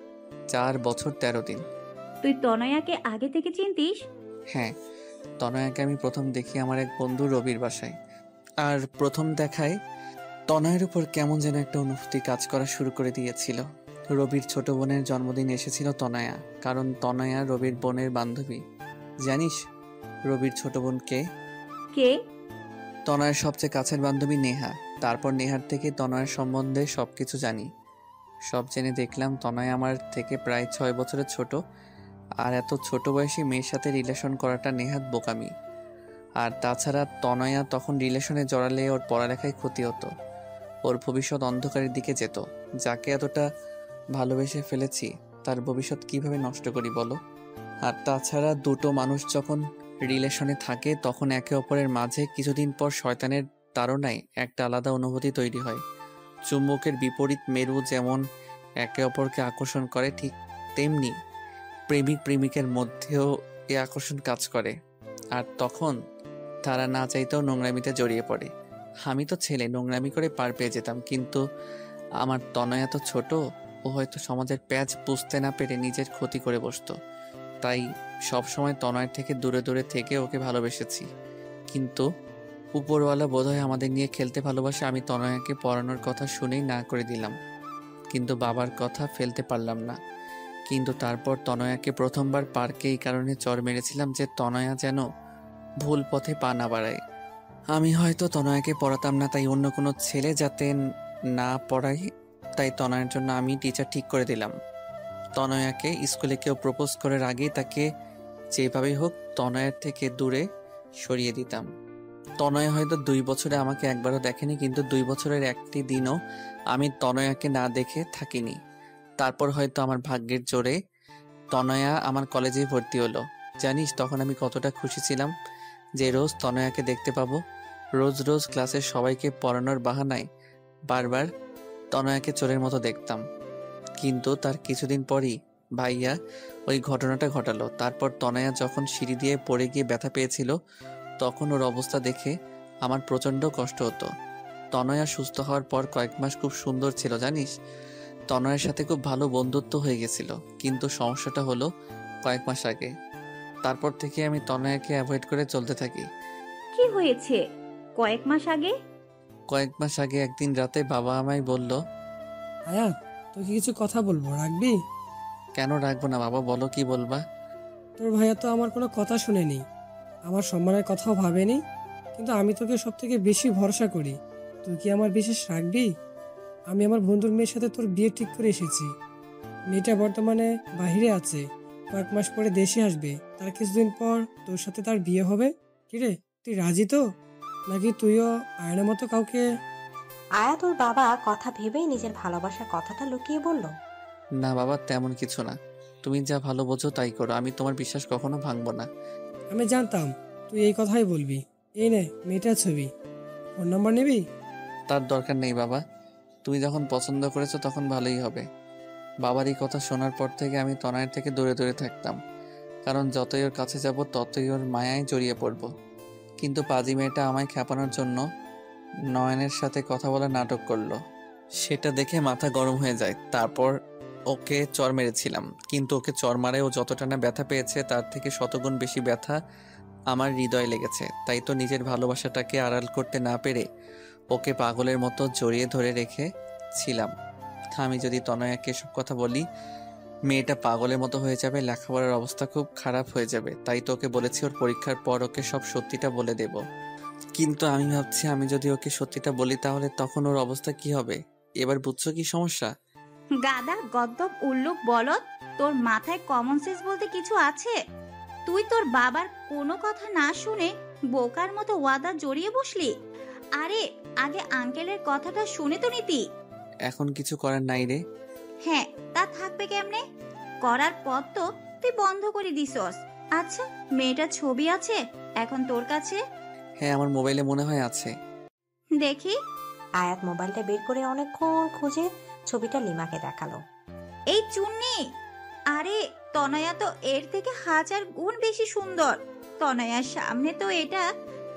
Speaker 2: 4 বছর 13 দিন।
Speaker 9: তুই তনয়াকে আগে থেকে চিনতিস?
Speaker 2: হ্যাঁ, তনয়াকে আমি প্রথম দেখি আমার এক বন্ধু রবির বাসায়। আর প্রথম দেখায় তনয়ের উপর কেমন যেন একটা অনুভূতি কাজ করা শুরু করে দিয়েছিল। রবির ছোট বোনের জন্মদিন এসেছিল তনয়া, কারণ তনয়া রবির বোনের বান্ধবী। জানিস রবির ছোট বোন কে?
Speaker 9: কে?
Speaker 2: তনয়ের সবচেয়ে কাছের বান্ধবী নেহা। তারপর নেহার থেকে তনয়ের সম্বন্ধে সবকিছু জানি। সব জেনে দেখলাম তনয় আমার থেকে প্রায় 6 বছরের ছোট, আর এত ছোট বয়সী মেয়ের সাথে রিলেশন করাটা নেহাত বোকামি। আর তাছাড়া তনয়া তখন রিলেশনে জড়ালে ওর পড়ালেখায় ক্ষতি হতো, ওর ভবিষ্যৎ অন্ধকারের দিকে যেত। যাকে এতটা ভালোবেসে ফেলেছি তার ভবিষ্যৎ কিভাবে নষ্ট করি বলো? আর তাছাড়া দুটো মানুষ যখন রিলেশনে থাকে তখন একে অপরের মাঝে কিছুদিন পর শয়তানের তাড়নায় একটা আলাদা অনুভূতি তৈরি হয়। চুম্বকের বিপরীত মেরু যেমন একে অপরকে আকর্ষণ করে, ঠিক তেমনি প্রেমিক প্রেমিকের মধ্যেও এ আকর্ষণ কাজ করে। আর তখন তারা না চাইতেও নোংরামিতে জড়িয়ে পড়ে। আমি তো ছেলে, নোংরামি করে পার পেয়ে যেতাম, কিন্তু আমার তনয়া তো ছোট, ও হয়তো সমাজের প্যাচ বুঝতে না পেরে নিজের ক্ষতি করে বসতো। তাই সবসময় তনয়ের থেকে দূরে দূরে থেকে ওকে ভালোবেসেছি। কিন্তু উপরওয়ালা বোধহয় আমাদের নিয়ে খেলতে ভালোবাসে। আমি তনয়াকে পড়ানোর কথা শুনেই না করে দিলাম, কিন্তু বাবার কথা ফেলতে পারলাম না। কিন্তু তারপর তনয়াকে প্রথমবার পার্কে এই কারণে চড় মেরেছিলাম যে তনয়া যেন ভুল পথে পা না বাড়ায়। আমি হয়তো তনয়াকে পড়াতাম না, তাই অন্য কোনো ছেলে যাতে না পড়াই, তাই তনয়ের জন্য আমি টিচার ঠিক করে দিলাম। তনয়াকে স্কুলে কেউ প্রপোজ করার আগেই তাকে যেভাবেই হোক তনয়ের থেকে দূরে সরিয়ে দিতাম। তনয় হয়তো 2 বছরে আমাকে একবারও দেখেনি, কিন্তু 2 বছরের একটি দিনও আমি তনয়াকে না দেখে থাকিনি। তারপর হয়তো আমার ভাগ্যের জোরে তনয়া আমার কলেজে ভর্তি হলো। জানিস তখন আমি কতটা খুশি ছিলাম যে রোজ তনয়াকে দেখতে পাবো। রোজ রোজ ক্লাসের সবাইকে পড়ানোর বাহানায় বারবার তনয়াকে চোরের মতো দেখতাম। কিন্তু তার কিছুদিন পরই ভাইয়া ওই ঘটনাটা ঘটালো। তারপর তনয়া যখন সিঁড়ি দিয়ে পড়ে গিয়ে ব্যথা পেয়েছিল, তখন ওর অবস্থা দেখে আমার প্রচণ্ড কষ্ট হতো। তনয়া সুস্থ হওয়ার পর কয়েক মাস খুব সুন্দর ছিল জানিস। তনয়ের সাথে খুব ভালো বন্ধুত্ব হয়ে গেছিল, কিন্তু সমস্যাটা হলো কয়েক মাস আগে। তারপর থেকে আমি তনয়াকে অ্যাভয়েড করে চলতে থাকি।
Speaker 9: কি হয়েছে কয়েক মাস আগে?
Speaker 2: কয়েক মাস আগে একদিন রাতে বাবা আমায় বলল,
Speaker 8: আয়াত, তোকে কিছু কথা বলবো, রাখবি?
Speaker 2: কেন রাখবো না বাবা, বলো কি বলবা?
Speaker 8: তোর ভাইয়া তো আমার কোনো কথা শুনেনি, আমার সম্মানের কথাও ভাবেনি, কিন্তু আমি তোকে সব থেকে বেশি ভরসা করি। তুই কি আমার বিশ্বাস রাখবি? আমি আমার বন্ধুর মেয়ের সাথে তোর বিয়ে ঠিক করে এসেছি। মেয়েটা বর্তমানে বাইরে আছে, কয়েক মাস পরে দেশে আসবে, তার কিছুদিন পর তোর সাথে তার বিয়ে হবে। কিরে, তুই রাজি তো? নাকি তুইও আয়নের মতো কাউকে?
Speaker 3: আয়াত ওর বাবা কথা ভেবেই নিজের ভালোবাসার কথাটা লুকিয়ে বলল,
Speaker 2: না বাবা, তেমন কিছু না। তুমি যা ভালো বোঝো তাই করো, আমি তোমার বিশ্বাস কখনো ভাঙবো না।
Speaker 8: আমি জানতাম তুই এই কথাই বলবি। এই নে মেয়েটার ছবি, ফোন নাম্বার নিবি?
Speaker 2: তার দরকার নেই বাবা, তুমি যখন পছন্দ করেছো তখন ভালোই হবে। বাবার এই কথা শোনার পর থেকে আমি তনয়ের থেকে দূরে দূরে থাকতাম, কারণ যতই ওর কাছে যাব ততই ওর মায়ায় জড়িয়ে পড়ব। কিন্তু পাজি মেয়েটা আমায় খেপানোর জন্য নয়নের সাথে কথা বলার নাটক করলো। সেটা দেখে মাথা গরম হয়ে যায়। তারপর ওকে চর মেরেছিলাম, কিন্তু ওকে চর মারে ও যতটা না ব্যথা পেয়েছে তার থেকে শতগুণ বেশি ব্যথা আমার হৃদয়ে লেগেছে। তাই তো নিজের ভালোবাসাটাকে আড়াল করতে না পেরে ওকে পাগলের মতো জড়িয়ে ধরে রেখেছিলাম। আমি যদি তনয়াকে এসব কথা বলি, মেয়েটা পাগলের মতো হয়ে যাবে, লেখাপড়ার অবস্থা খুব খারাপ হয়ে যাবে। তাই তো ওকে বলেছি ওর পরীক্ষার পর ওকে সব সত্যিটা বলে দেব। কিন্তু আমি ভাবছি আমি যদি ওকে সত্যিটা বলি তাহলে তখন ওর অবস্থা কি হবে। এবার বুঝছো কি সমস্যা?
Speaker 9: গাদা, গদ্দপ, উল্লুক, বলদ, তোর মাথায় কমন সেন্স বলতে কিছু আছে? তুই তোর বাবার কোনো কথা না শুনে বোকার মতো ওয়াদা জড়িয়ে বসলি। আরে আগে আঙ্কেলের কথাটা শুনে তো নিতি।
Speaker 2: এখন কিছু করার নাই রে।
Speaker 9: হ্যাঁ, তা থাকবে কেমনে? করার পর তো তুই বন্ধ করে দিছস। আচ্ছা, মেয়েটার ছবি আছে এখন তোর কাছে?
Speaker 2: হ্যাঁ, আমার মোবাইলে মনে হয় আছে।
Speaker 9: দেখি।
Speaker 3: আয়াত মোবাইলটা বের করে অনেকক্ষণ খুঁজে ছবিটা লিমাকে দেখালো।
Speaker 9: এই চুন্নি, আরে তনয়া তো এর থেকে 1000 গুণ বেশি সুন্দর। তনয়ার সামনে তো এটা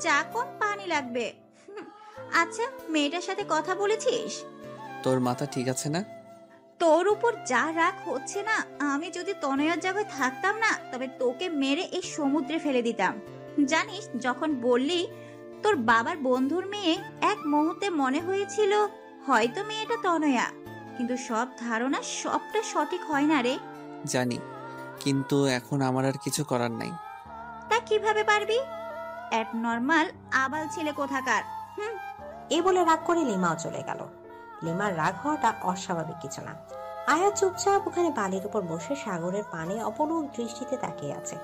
Speaker 9: চা কম পানি লাগবে। আচ্ছা, মেয়েটার সাথে কথা বলেছিস?
Speaker 2: তোর মাথা ঠিক আছে না?
Speaker 9: তোর উপর যা রাগ হচ্ছে না, আমি যদি তনয়ার জায়গায় থাকতাম না তবে তোকে মেরে এই সমুদ্রে ফেলে দিতাম। জানিস, যখন বললি তোর বাবার বন্ধুর মেয়ে, এক মুহূর্তে মনে হয়েছিল হয়তো মেয়েটা তনয়া, কিন্তু সব ধারণা সবটা সঠিক হয় না রে।
Speaker 2: জানি, কিন্তু এখন আমার আর কিছু করার নাই।
Speaker 9: তা কিভাবে পারবি? এক নরমাল আবাল ছেলে কোথাকার।
Speaker 3: এই বলে রাগ করে লিমাও চলে গেল। লিমার রাগ হওয়াটা অস্বাভাবিক কিছু না। আয়া চুপচাপ ওখানে বালির উপর বসে সাগরের পানে অপলক দৃষ্টিতে তাকিয়ে আছে।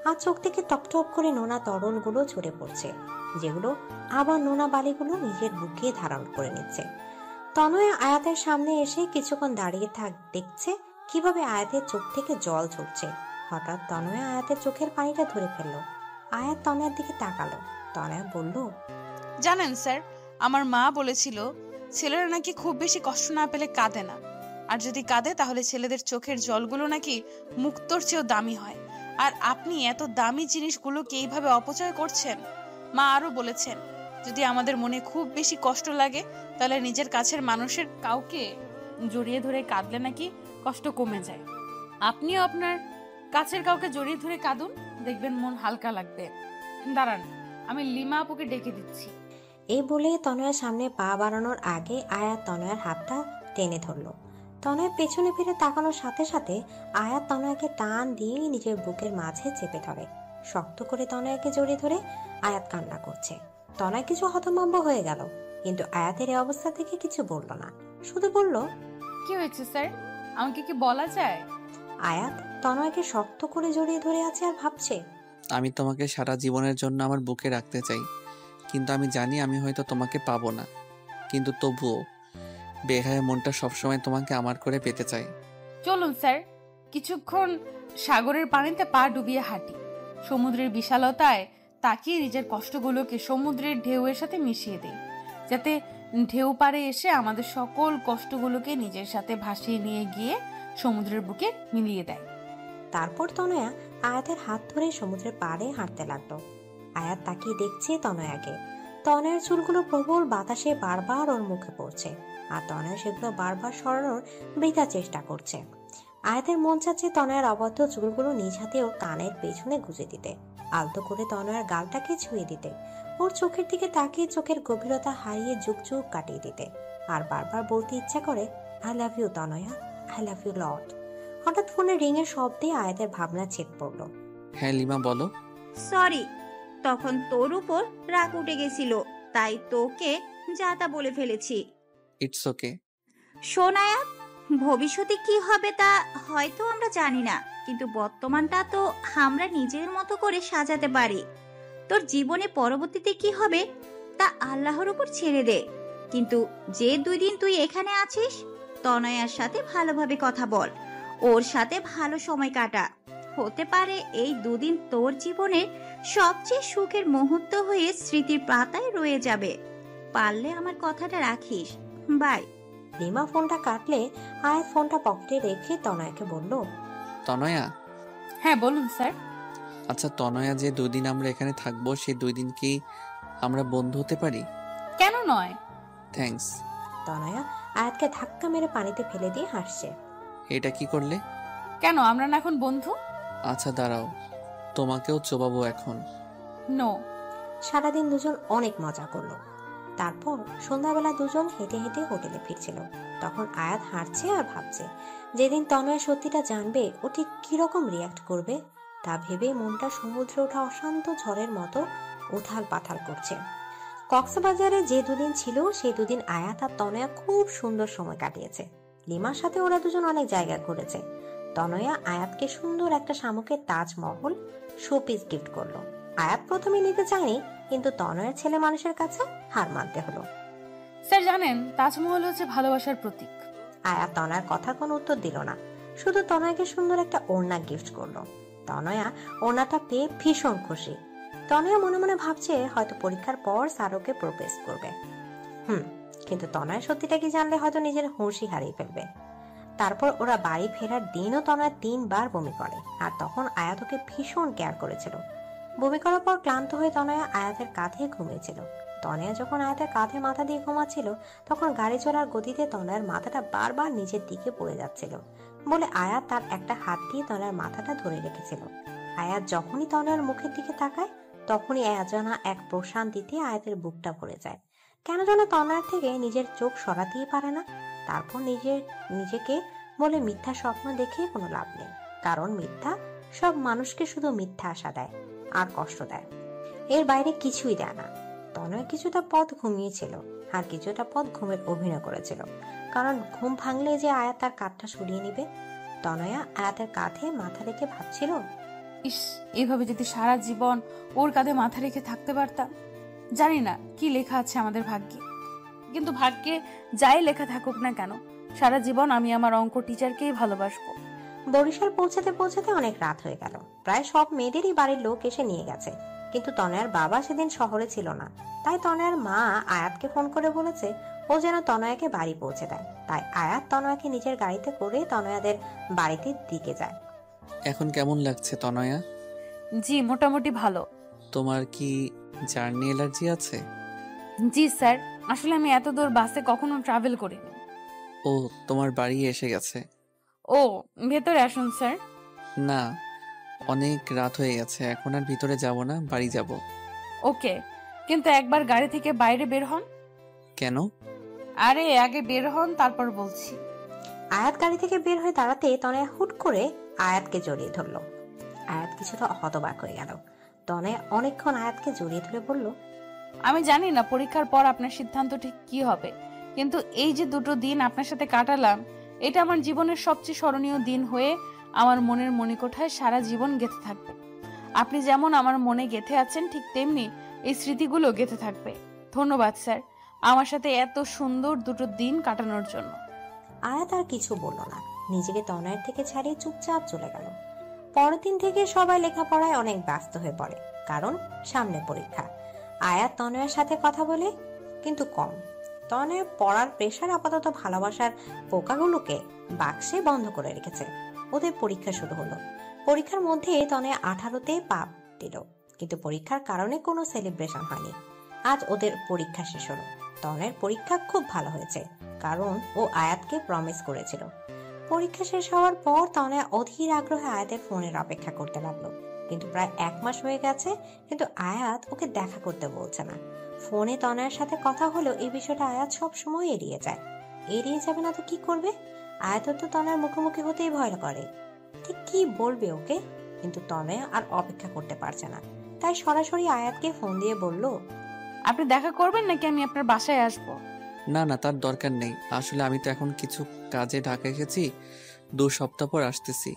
Speaker 3: আর চোখ থেকে টপটপ করে নোনা তরলগুলো ঝরে পড়ছে, যেগুলো আবার নোনা বালিগুলো নিজের বুকে ধারণ করে নিচ্ছে। তনয়া আয়াতের সামনে এসে কিছুক্ষণ দাঁড়িয়ে দেখছে কিভাবে আয়াতের চোখ থেকে জল ঝরছে। হঠাৎ তনয়া আয়াতের চোখের পানিটা ধরে ফেললো। আয়াত তনয়ার দিকে তাকালো। তনয়া বলল,
Speaker 1: জানেন স্যার, আমার মা বলেছিল ছেলেরা নাকি খুব বেশি কষ্ট না পেলে কাঁদে না, আর যদি কাঁদে তাহলে ছেলেদের চোখের জলগুলো নাকি মুক্তোর চেয়েও দামি হয়। আর আপনি এত দামি জিনিসগুলোকে এইভাবে অপচয় করছেন। মা আরো বলেছেন, যদি আমাদের মনে খুব বেশি কষ্ট লাগে তাহলে নিজের কাছের মানুষের কাউকে জড়িয়ে ধরে কাঁদলে নাকি কষ্ট কমে যায়। আপনিও আপনার কাছের কাউকে জড়িয়ে ধরে কাঁদুন, দেখবেন মন হালকা লাগবে। দাঁড়ান, আমি লিমা আপুকে ডেকে দিচ্ছি।
Speaker 3: এই বলে তনয়ার সামনে পা বাড়ানোর আগে আয়াত তনয়ার হাতটা টেনে ধরলো। তনয়া পেছনে ফিরে তাকানোর সাথে সাথে আয়াত তনয়াকে টান দিয়ে নিজের বুকের মাঝে চেপে ধরে। শক্ত করে তনয়াকে জড়িয়ে ধরে আয়াত কান্না করছে। তনয় কিছু হতভম্ব হয়ে গেল, কিন্তু আয়াতের এই অবস্থা থেকে কিছু বলল না, শুধু বলল,
Speaker 1: কি হয়েছে স্যার, আমাকে কি বলা যায়?
Speaker 3: আয়াত তনয়কে শক্ত করে জড়িয়ে ধরে আছে আর ভাবছে,
Speaker 2: আমি তোমাকে সারা জীবনের জন্য আমার বুকে রাখতে চাই, কিন্তু আমি জানি আমি হয়তো তোমাকে পাবো না। কিন্তু তবুও বেহায়া মনটা সবসময় তোমাকে আমার করে পেতে চাই।
Speaker 1: চলুন স্যার, কিছুক্ষণ সাগরের পানিতে পা ডুবিয়ে হাঁটি। সমুদ্রের বিশালতায় তাকিয়ে নিজের কষ্টগুলোকে সমুদ্রের ঢেউয়ের সাথে মিশিয়ে দেই, যাতে ঢেউ পাড়ে এসে আমাদের সকল কষ্টগুলোকে নিজের সাথে ভাসিয়ে নিয়ে গিয়ে সমুদ্রের বুকে মিলিয়ে দেয়।
Speaker 3: তারপর তনয়া আয়াতের হাত ধরে সমুদ্রের পাড়ে হাঁটতে লাগলো। আয়াত তাকিয়ে দেখছে তনয়াকে। তনয়ার চুলগুলো প্রবল বাতাসে বারবার ওর মুখে পড়ছে, আর তনয়া সেগুলো বারবার সরানোর বৃথা চেষ্টা করছে। আয়াতের মন চাচ্ছে তনয়ার অবদ্ধ চুলগুলো নিজ হাতে ওর কানের পেছনে গুজে দিতে, আলতো করে তনয়ার গালটাকে ছুঁয়ে দিতে, ওর চোখের দিকে তাকিয়ে চোখের গভীরতা হারিয়ে যুগ যুগ কাটিয়ে দিতে, আর বারবার বলতে ইচ্ছা করে, I love you Tanaya, I love you lot. হঠাৎ ফোনের রিং এর শব্দে আয়াতের ভাবনা ছেদ পড়লো।
Speaker 2: হ্যাঁ লিমা বলো।
Speaker 9: সরি, তখন তোর উপর রাগ উঠে গেছিল, তাই তোকে যা তা বলে ফেলেছি।
Speaker 2: It's okay.
Speaker 9: শোন আয়াত, ভবিষ্যতে কি হবে তা হয়তো আমরা জানি না, কিন্তু বর্তমানটা তো আমরা নিজের মতো করে সাজাতে পারি। তোর জীবনে পরবর্তীতে কি হবে তা আল্লাহর উপর ছেড়ে দে, কিন্তু যে 2 দিন তুই এখানে আছিস তনয়ার সাথে ভালোভাবে কথা বল, ওর সাথে ভালো সময় কাটা। হতে পারে এই 2 দিন তোর জীবনের সবচেয়ে সুখের মুহূর্ত হয়ে স্মৃতির পাতায় রয়ে যাবে। পারলে আমার কথাটা রাখিস। বাই।
Speaker 3: লিমা ফোনটা কাটলে আয়াত ফোনটা পকেটে রেখে তনয়াকে বলল,
Speaker 2: তনয়া।
Speaker 1: হ্যাঁ বলুন স্যার।
Speaker 2: আচ্ছা তনয়া, যে 2 দিন আমরা এখানে থাকবো সেই 2 দিন কি আমরা বন্ধু হতে পারি?
Speaker 1: কেন নয়?
Speaker 2: থ্যাঙ্কস।
Speaker 3: তনয়া আয়াতকে ধাক্কা মেরে পানিতে ফেলে দিয়ে হাসছে।
Speaker 2: এটা কি করলে?
Speaker 1: কেন আমরা না এখন বন্ধু?
Speaker 2: আচ্ছা দাঁড়াও, তোমাকেও চোবাবো এখন।
Speaker 1: নো।
Speaker 3: সারাদিন দুজন অনেক মজা করলো। তারপর সন্ধ্যাবেলা দুজন হেঁটে হেঁটে হোটেলে ফিরছিল। তখন আয়াত হাঁটছে আর ভাবছে যেদিন তনয়া সত্যিটা জানবে ও ঠিক কিরকম রিয়াক্ট করবে তা ভেবে মনটা সমুদ্রে ওঠা অশান্ত ঝড়ের মতো উথাল পাথাল করছে। কক্সবাজারে যে 2 দিন ছিল সেই 2 দিন আয়াত আর তনয়া খুব সুন্দর সময় কাটিয়েছে। লিমার সাথে ওরা দুজন অনেক জায়গা ঘুরেছে। তনয়া আয়াতকে সুন্দর একটা শামুকের তাজমহল শোপিস গিফট করলো। আয়াত প্রথমে নিতে চায়নি, কিন্তু তনয়ের ছেলে মানুষের কাছে হার মানতে হলো।
Speaker 1: স্যার জানেন, তাজমহল হচ্ছে ভালোবাসার প্রতীক।
Speaker 3: আয়াত তনয়ার কথা কোনো উত্তর দিল না, শুধু তনয়াকে সুন্দর একটা ওড়না গিফট করলো। তনয়া ওড়নাটা পেয়ে ভীষণ খুশি। তনয়া মনে মনে ভাবছে হয়তো পরীক্ষার পর স্যারকে প্রপোজ করবে। কিন্তু তনয়া সত্যিটা কি জানলে হয়তো নিজের হুঁশই হারিয়ে ফেলবে। তারপর ওরা বাড়ি ফেরার দিনও তনয়া 3 বার বমি করে, আর তখন আয়াত ওকে ভীষণ কেয়ার করেছিল। বমি করার পর ক্লান্ত হয়ে তনয়া আয়াতের কাঁধে ঘুমিয়েছিল। তনয়া যখন আয়াতের কাঁধে মাথা দিয়ে ঘুমাচ্ছিল তখন গাড়ি চলার গতিতে তনয়ার মাথাটা বারবার নিচের দিকে পড়ে যাচ্ছিল বলে আয়াত তার একটা হাত দিয়ে তনয়ার মাথাটা ধরে রেখেছিল। আয়াত যখনই তনয়ার মুখের দিকে তাকায় তখনই অজানা এক প্রশান্তিতে আয়াতের বুকটা ভরে যায়। কেন যেন তনয়ার থেকে নিজের চোখ সরাতেই পারে না। তারপর নিজেকে বলে মিথ্যা স্বপ্ন দেখে কোনো লাভ নেই, কারণ মিথ্যা সব মানুষকে শুধু মিথ্যা আশা দেয় আর কষ্ট দেয়, এর বাইরে কিছুই দেয় না। তনয়া কিছুটা পথ ঘুমিয়েছিল আর কিছুটা পথ ঘুমের অভিনয় করেছিল, কারণ ঘুম ভাঙলে যে আয়াত তার কাঁধটা সরিয়ে নিবে। তনয়া আয়াতের কাঁধে মাথা রেখে ভাবছিল,
Speaker 1: ইস, এইভাবে যদি সারা জীবন ওর কাঁধে মাথা রেখে থাকতে পারতাম। জানি না কি লেখা আছে আমাদের ভাগ্যে, কিন্তু ভাগ্যে যাই লেখা থাকুক না কেন সারা জীবন আমি আমার অঙ্ক টিচারকেই ভালোবাসবো।
Speaker 3: বরিশাল পৌঁছাতে পৌঁছাতে অনেক রাত হয়ে গেল। প্রায় সব মেয়েদেরই বাড়ির লোক এসে নিয়ে গেছে, কিন্তু তনয়ার বাবা সেদিন শহরে ছিল না। তাই তনয়ার মা আয়াতকে ফোন করে বলেছে ও যেন তনয়াকে বাড়ি পৌঁছে দেয়। তাই আয়াত তনয়াকে নিজের গাড়িতে করে তনয়াদের বাড়িতে দিকে যায়।
Speaker 2: এখন কেমন লাগছে তনয়া?
Speaker 1: জি মোটামুটি ভালো।
Speaker 2: তোমার কি জার্নি অ্যালার্জি আছে?
Speaker 1: জি স্যার, আসলে আমি এত দূর বাসে কখনো ট্রাভেল করিনি।
Speaker 2: ও, তোমার বাড়ি এসে গেছে?
Speaker 1: ও, ভেতরে আসুন স্যার।
Speaker 2: না, অনেক রাত হয়ে গেছে, এখন আর ভিতরে যাব না, বাড়ি যাব।
Speaker 1: ওকে, কিন্তু একবার গাড়ি থেকে বাইরে বের হন।
Speaker 2: কেন?
Speaker 1: আরে আগে বের হন তারপর বলছি।
Speaker 3: আয়াত গাড়ি থেকে বের হয়ে দাঁড়াতে তনয়া হুট করে আয়াতকে জড়িয়ে ধরলো। আয়াত কিছুটা হতবাক হয়ে গেল। তনয়া অনেকক্ষণ আয়াতকে জড়িয়ে ধরে বলল,
Speaker 1: আমি জানি না পরীক্ষার পর আপনার সিদ্ধান্ত ঠিক কি হবে, কিন্তু এই যে 2 দিন আপনার সাথে কাটালাম এটা আমার জীবনের সবচেয়ে স্মরণীয় দিন হয়ে আমার মনের মণিকোঠায় সারা জীবন গেঁথে থাকবে। আপনি যেমন আমার মনে গেঁথে আছেন ঠিক তেমনি এই স্মৃতিগুলো গেঁথে থাকবে। ধন্যবাদ স্যার আমার সাথে এত সুন্দর 2 দিন কাটানোর জন্য।
Speaker 3: আয়াত আর কিছু বলল না, নিজেকে তনয়ের থেকে ছাড়িয়ে চুপচাপ চলে গেল। পরের দিন থেকে সবাই লেখাপড়ায় অনেক ব্যস্ত হয়ে পড়ে, কারণ সামনে পরীক্ষা। আয়াত তনয়ের সাথে কথা বলে কিন্তু কম। তনয়ের পড়ার প্রেশার আপাতত ভালোবাসার পোকাগুলোকে বাক্সে বন্ধ করে রেখেছে। ওদের পরীক্ষা শুরু হলো। পরীক্ষার মধ্যে তনয়া 18তে পাপ দিল, কিন্তু পরীক্ষার কারণে কোনো সেলিব্রেশন হয়নি। আজ ওদের পরীক্ষা শেষ হলো। তনয়ের পরীক্ষা খুব ভালো হয়েছে, কারণ ও আয়াতকে প্রমিস করেছিল। পরীক্ষা শেষ হওয়ার পর তনয়া অধীর আগ্রহে আয়াতের ফোনের অপেক্ষা করতে লাগলো, কিন্তু প্রায় 1 মাস হয়ে গেছে, কিন্তু আয়াত ওকে দেখা করতে বলছে না। ফোনে তনয়ার সাথে কথা হলেও এই বিষয়টা আয়াত সব সময় এড়িয়ে যায়। এড়িয়ে যাবে না তো কি করবে? আয়াত তো তনয়ার মুখোমুখি হতেই ভয় করে। ঠিক কি বলবে ওকে? কিন্তু তনয়া আর অপেক্ষা করতে পারছে না, তাই সরাসরি আয়াতকে ফোন দিয়ে বলল,
Speaker 1: আপনি দেখা করবেন নাকি আমি আপনার বাসায় আসবো?
Speaker 2: না না, তার দরকার নেই। আসলে আমি তো এখন কিছু কাজে ঢাকা গেছি, 2 সপ্তাহ পর আসতেছি।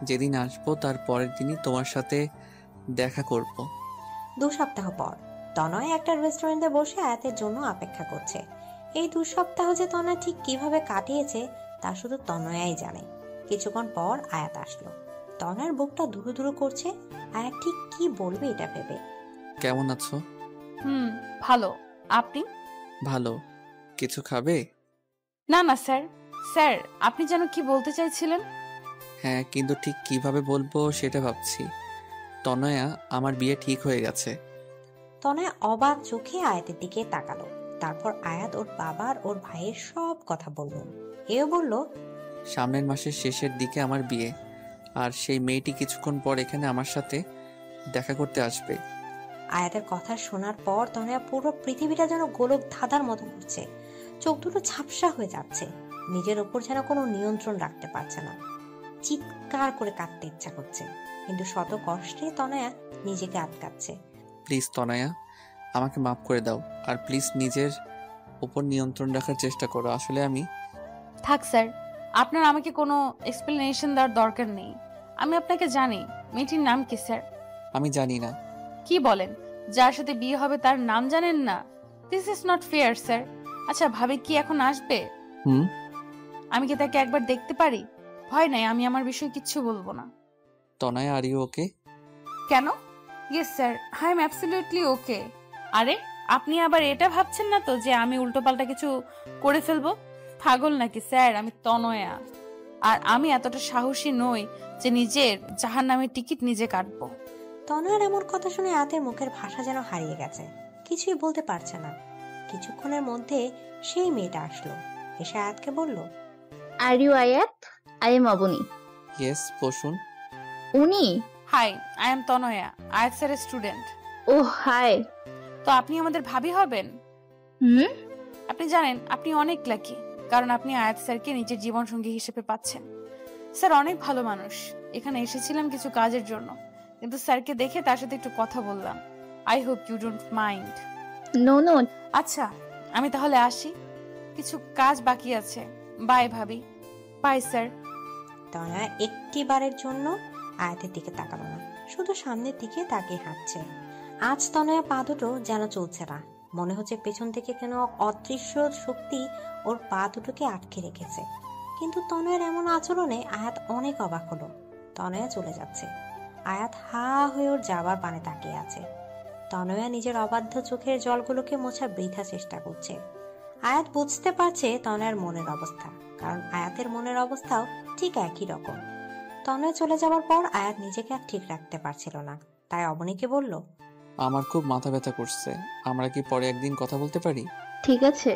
Speaker 2: যেদিন আসবো তার পরের দিনই তোমার সাথে দেখা করব।
Speaker 3: 2 সপ্তাহ পর তনয় একটা রেস্টুরেন্টে বসে আয়াতের জন্য অপেক্ষা করছে। এই 2 সপ্তাহ যে তনয় ঠিক কিভাবে কাটিয়েছে তা শুধু তনয়াই জানে। কিছুক্ষণ পর আয়াত আসলো। তনয়ের বুকটা দুরু দুরু করছে। আয়াত ঠিক কি বলবে এটা ভেবে।
Speaker 2: কেমন আছো?
Speaker 1: ভালো। আপনি?
Speaker 2: ভালো। কিছু খাবে?
Speaker 1: না না স্যার। স্যার, আপনি যেন কি বলতে চাইছিলেন?
Speaker 2: হ্যাঁ, কিন্তু ঠিক কিভাবে বলবো সেটা ভাবছি। তনয়া, আমার বিয়ে ঠিক হয়ে গেছে।
Speaker 3: তনয় অবাক চোখে আয়াতের দিকে তাকালো। তারপর আয়াত ওর বাবার ওর ভাইয়ের সব কথা বলল। এও বলল,
Speaker 2: সামনের মাসের শেষের দিকে আমার বিয়ে, আর সেই মেয়েটি কিছুক্ষণ পর এখানে আমার সাথে দেখা করতে আসবে।
Speaker 3: আয়াতের কথা শোনার পর তনয়া পুরো পৃথিবীটা যেন গোলক ধাঁধার মতো ঘুরছে। চোখ দুটো ঝাপসা হয়ে যাচ্ছে। নিজের ওপর যেন কোনো নিয়ন্ত্রণ রাখতে পারছে না। চিৎকার করে কাঁদতে ইচ্ছা করছে, কিন্তু শত কষ্টে তনয়া নিজেকে আটকাচ্ছে।
Speaker 2: প্লিজ তনয়া, আমাকে মাফ করে দাও, আর প্লিজ নিজের উপর নিয়ন্ত্রণ রাখার চেষ্টা করো। আসলে আমি...
Speaker 1: থাক স্যার, আপনার আমাকে কোনো এক্সপ্লেনেশন দেওয়ার দরকার নেই। আমি আপনাকে জানি। মেয়েটির নাম কি স্যার?
Speaker 2: আমি জানি না।
Speaker 1: কি বলেন? যার সাথে বিয়ে হবে তার নাম জানেন না? This is not fair sir. আচ্ছা, ভাবি কি এখন আসবে? আমি কি তাকে একবার দেখতে পারি? ভয় নাই, আমি আমার বিষয়ে কিচ্ছু বলবো না।
Speaker 2: তনয়া, আর ইউ ওকে?
Speaker 1: কেন? Yes sir, I am absolutely ওকে। আরে, আপনি আবার এটা ভাবছেন না তো যে আমি উল্টোপাল্টা কিছু করে ফেলবো? পাগল নাকি স্যার? আমি তনয়া, আর আমি এতটা সাহসী নই যে নিজের জাহান্নামের টিকিট নিজে কাটবো।
Speaker 3: তনয়ার এমন কথা শুনে আয়াতের মুখের ভাষা যেন হারিয়ে গেছে। কিছুই বলতে পারছে না। কিছুক্ষণের মধ্যে সেই মেয়েটা আসলো। এসে আয়াতকে বলল,
Speaker 11: are you Ayat? I am Abani.
Speaker 2: Yes, বসুন।
Speaker 11: উনি?
Speaker 1: হাই, আই এম তনয়া, আয়াত স্যারের স্টুডেন্ট।
Speaker 11: ও হাই।
Speaker 1: তো আপনি আমাদের ভাবি হবেন? আপনি জানেন আপনি অনেক লাকি, কারণ আপনি আয়াত স্যারকে নিজের জীবন সঙ্গী হিসেবে পাচ্ছেন। স্যার অনেক ভালো মানুষ। এখানে এসেছিলাম কিছু কাজের জন্য, কিন্তু স্যারকে দেখে তার সাথে একটু কথা বললাম। I hope you don't mind.
Speaker 11: No no.
Speaker 1: আচ্ছা, আমি তাহলে আসি, কিছু কাজ বাকি আছে। বাই ভাবি। By sir.
Speaker 3: তনয়া একটিবারের জন্য আয়াতের দিকে তাকালো না, শুধু সামনের দিকে তাকিয়ে হাঁটছে। আজ তনয়া পা দুটো যেন চলছে না। মনে হচ্ছে পেছন থেকে কেন অদৃশ্য শক্তি ওর পা দুটোকে আটকে রেখেছে। কিন্তু তনয়ার এমন আচরণে আয়াত অনেক অবাক হলো। তনয়া চলে যাচ্ছে। আয়াত হা হয়ে ওর যাবার পানে তাকিয়ে আছে। তনয়া নিজের অবাধ্য চোখের জলগুলোকে মোছার বৃথা চেষ্টা করছে। আয়াত বুঝতে পারছে তনয়ার মনের অবস্থা, কারণ আয়াতের মনের অবস্থাও ঠিক একই রকম। তনয়া চলে যাওয়ার পর আয়াত নিজেকে আর ঠিক রাখতে পারছিল না, তাই অবনীকে বলল,
Speaker 2: আমার খুব মাথা ব্যথা করছে, আমরা কি পরে একদিন কথা বলতে পারি?
Speaker 11: ঠিক আছে।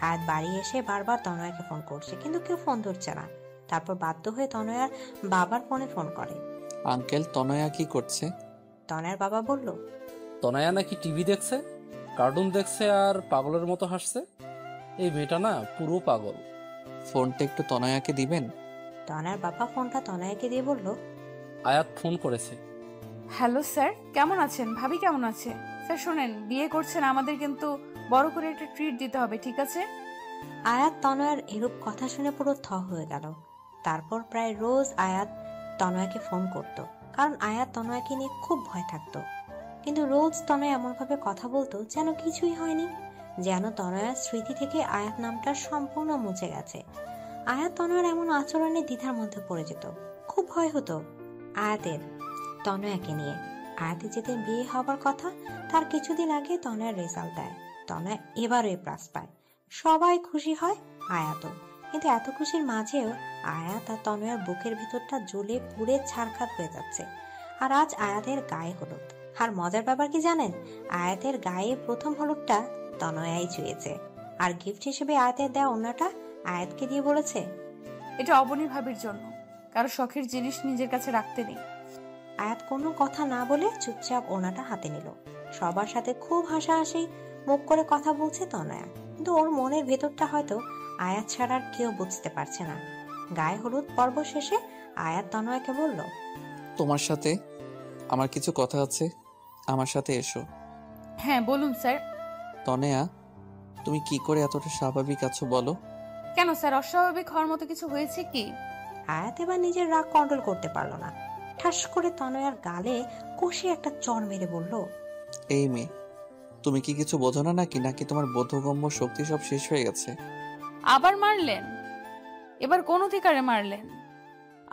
Speaker 3: আয়াত বাড়ি এসে বারবার তনয়াকে ফোন করছে, কিন্তু কেউ ফোন ধরছে না। তারপর বাধ্য হয়ে তনয়ার বাবার ফোনে ফোন করে।
Speaker 2: আঙ্কেল, তনয়া কি করছে?
Speaker 3: তনয়ার বাবা বলল,
Speaker 4: তনয়া নাকি টিভি দেখছে, কার্টুন দেখছে আর পাগলের মতো হাসছে। এই মেয়েটা না পুরো পাগল।
Speaker 2: ফোনটা একটু তনয়াকে দিবেন?
Speaker 3: তনয়ার বাবা ফোনটা তনয়াকে দিয়ে বলল,
Speaker 4: আয়াত ফোন করেছে।
Speaker 1: হ্যালো স্যার, কেমন আছেন? ভাবি কেমন আছে? স্যার শোনেন, বিয়ে করছেন, আমাদের কিন্তু বড় করে একটা ট্রিট দিতে হবে, ঠিক আছে?
Speaker 3: আয়াত তনয়ার এরূপ কথা শুনে পুরো থ হয়ে গেল। তারপর প্রায় রোজ আয়াত তনয়াকে ফোন করত, কারণ আয়াত তনয়াকে নিয়ে খুব ভয় থাকতো। কিন্তু রোজ তনয়া এমনভাবে কথা বলতো যেন কিছুই হয়নি, যেন তনয়ার স্মৃতি থেকে আয়াত নামটা সম্পূর্ণ মুছে গেছে। আয়াত তনয়ার এমন আচরণে দ্বিধার মধ্যে পড়ে যেত। খুব ভয় হতো আয়াতের তনয়াকে নিয়ে। আয়াতের যেদিন বিয়ে হবার কথা তার কিছুদিন আগে তনয়ার রেজাল্ট দেয়। তনয়া এবারও প্লাস পায়। সবাই খুশি হয়, আয়াতও। কিন্তু এত খুশির মাঝেও আয়াত আর তনয়ার বুকের ভিতরটা জ্বলে পুড়ে ছারখার হয়ে যাচ্ছে। আর আজ আয়াতের গায়ে হলুদ। আর মজার ব্যাপার কি জানেন, আয়াতের গায়ে প্রথম হলুদটা তনয়াই ছুঁয়েছে। আর গিফট হিসেবে আয়াতের দেওয়া ওড়নাটা আয়াতকে দিয়ে বলেছে,
Speaker 1: এটা অবনী ভাবির জন্য, কারো শখের জিনিস নিজের কাছে রাখতে নেই।
Speaker 3: আয়াত কোনো কথা না বলে চুপচাপ ওড়নাটা হাতে নিল। সবার সাথে খুব হাসাহাসি মুখ করে কথা বলছে তনয়া, কিন্তু ওর মনের ভেতরটা হয়তো আয়াত ছাড়া আর কেউ বুঝতে পারছে না। গায়ে হলুদ পর্ব শেষে আয়াত তনয়াকে বলল,
Speaker 2: তোমার সাথে আমার কিছু কথা আছে, আমার সাথে এসো।
Speaker 1: হ্যাঁ বলুন স্যার।
Speaker 2: তনয়া, তুমি কি করে এতটা স্বাভাবিক আছো বলো?
Speaker 1: কেন স্যার, অস্বাভাবিক হওয়ার মতো কিছু হয়েছে কি?
Speaker 3: আয়াত এবার নিজের রাগ কন্ট্রোল করতে পারলো না। ঠাস করে তনয়ার গালে কষে একটা চড় মেরে বলল,
Speaker 2: এই মেয়ে, তুমি কি কিছু বোঝো না নাকি নাকি তোমার বোধগম্য শক্তি সব শেষ হয়ে গেছে?
Speaker 1: আবার মারলেন? এবার কোন অধিকারে মারলেন?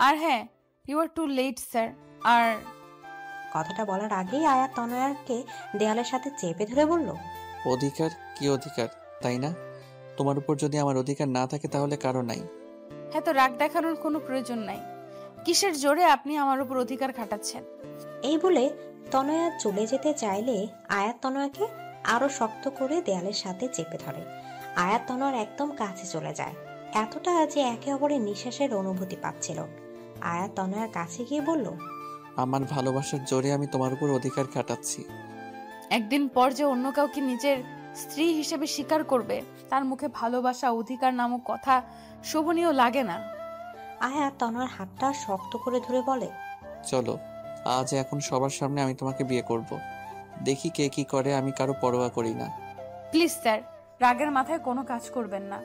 Speaker 1: আর হ্যাঁ, you are too late sir. আর
Speaker 3: কথাটা বলার আগেই আয়াত তনয়াকে দেয়ালের সাথে চেপে ধরে বলল,
Speaker 2: অধিকার? কি অধিকার, তাই না? তোমার উপর যদি আমার অধিকার না থাকে তাহলে কারো নাই।
Speaker 1: হ্যাঁ, তো রাগ দেখানোর কোনো প্রয়োজন নাই। কিসের জোরে আপনি আমার উপর অধিকার খাটাচ্ছেন?
Speaker 3: এই বলে তনয়া চলে যেতে চাইলে আয়াত তনয়াকে আরো শক্ত করে দেয়ালের সাথে চেপে ধরে। আয়াত তনয়ার একদম কাছে চলে যায়, এতটা যে একে অপরের নিঃশ্বাসের অনুভূতি পাচ্ছিল। আয়াত তনয়ার কাছে গিয়ে বলল,
Speaker 2: আমার ভালোবাসার জোরে আমি তোমার উপর অধিকার খাটাচ্ছি।
Speaker 1: একদিন পর যে অন্য কাউকে নিজের স্ত্রী হিসেবে স্বীকার করবে, তার মুখে ভালোবাসা অধিকার নামক কথা শোভনীয় লাগে না।
Speaker 3: আয়াত তনয়ার হাতটা শক্ত করে ধরে বলে,
Speaker 2: চলো, আজ এখন সবার সামনে আমি তোমাকে বিয়ে করব। দেখি কে কি করে, আমি কারো পরোয়া করি না।
Speaker 1: প্লিজ স্যার, রাগের মাথায় কোনো কাজ করবেন না।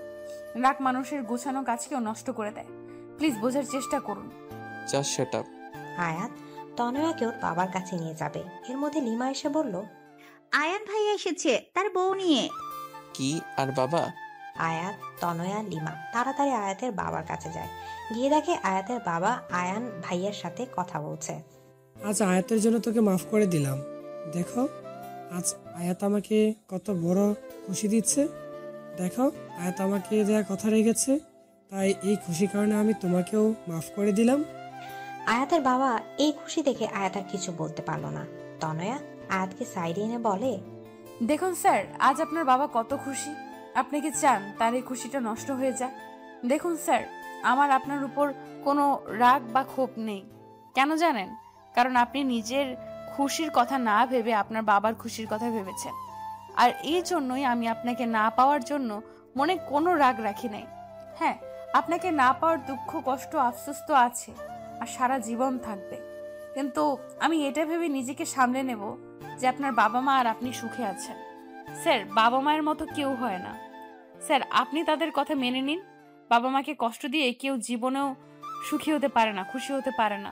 Speaker 1: রাগ মানুষের গোছানো কাজকেও নষ্ট করে দেয়। প্লিজ বোঝার চেষ্টা করুন।
Speaker 2: Just shut up.
Speaker 3: আয়াত তনয়াকে ওর বাবার কাছে নিয়ে যাবে, এর মধ্যে লিমা এসে বলল,
Speaker 9: আয়ান ভাইয়া এসেছে তার বউ নিয়ে।
Speaker 2: কি আর বাবা?
Speaker 3: আয়াত, তনয়া, লিমা তাড়াতাড়ি আয়াতের বাবার কাছে যায়। গিয়ে দেখে আয়াতের বাবা আয়ান ভাইয়ের সাথে কথা বলছে।
Speaker 8: আজ আয়াতের জন্য তোকে মাফ করে দিলাম। দেখো, আজ আয়াত আমাকে কত বড় খুশি দিচ্ছে। দেখো, আয়াত আমাকে দেওয়া কথা রেখেছে, তাই এই খুশির কারণে আমি তোমাকেও মাফ করে দিলাম।
Speaker 3: আয়াতের বাবা এই খুশি দেখে আয়াত আর কিছু বলতে পারলো না। তনয়া আয়াতকে সাইডে এনে বলে,
Speaker 1: দেখুন স্যার, আজ আপনার বাবা কত খুশি। আপনি কি চান তার এই খুশিটা নষ্ট হয়ে যাক? দেখুন স্যার, আমার আপনার উপর কোনো রাগ বা ক্ষোভ নেই। কেন জানেন? কারণ আপনি নিজের খুশির কথা না ভেবে আপনার বাবার খুশির কথা ভেবেছেন। আর এই জন্যই আমি আপনাকে না পাওয়ার জন্য মনে কোনো রাগ রাখি নাই। হ্যাঁ, আপনাকে না পাওয়ার দুঃখ, কষ্ট, আফসোস তো আছে, আর সারা জীবন থাকবে। কিন্তু আমি এটা ভেবে নিজেকে সামলে নেব যে আপনার বাবা মা আর আপনি সুখে আছেন। স্যার, বাবা মায়ের মতো কেউ হয় না। স্যার, আপনি তাদের কথা মেনে নিন। বাবা মাকে কষ্ট দিয়ে কেউ জীবনেও সুখী হতে পারে না, খুশি হতে পারে না।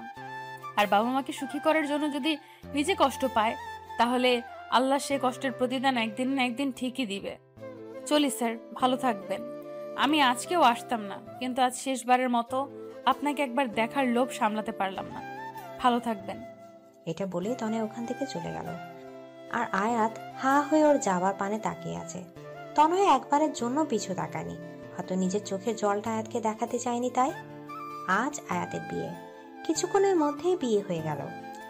Speaker 1: আর বাবা মাকে সুখী করার জন্য যদি নিজে কষ্ট পায়, তাহলে আল্লাহ সে কষ্টের প্রতিদান একদিন না একদিন ঠিকই দিবে। চলি স্যার, ভালো থাকবেন। আমি আজকেও আসতাম না, কিন্তু আজ শেষবারের মতো আপনাকে একবার দেখার লোভ সামলাতে পারলাম না। ভালো থাকবেন।
Speaker 3: এটা বলে তনয়া ওখান থেকে চলে গেল। আর আয়াত হা হয়ে ওর যাবার পানে তাকিয়ে আছে। তনয়া একবারের জন্য পিছু তাকায়নি, হয়তো নিজের চোখের জলটা আয়াতকে দেখাতে চায়নি তাই। আজ আয়াতের বিয়ে, কিছুক্ষণের মধ্যেই বিয়ে হয়ে গেল।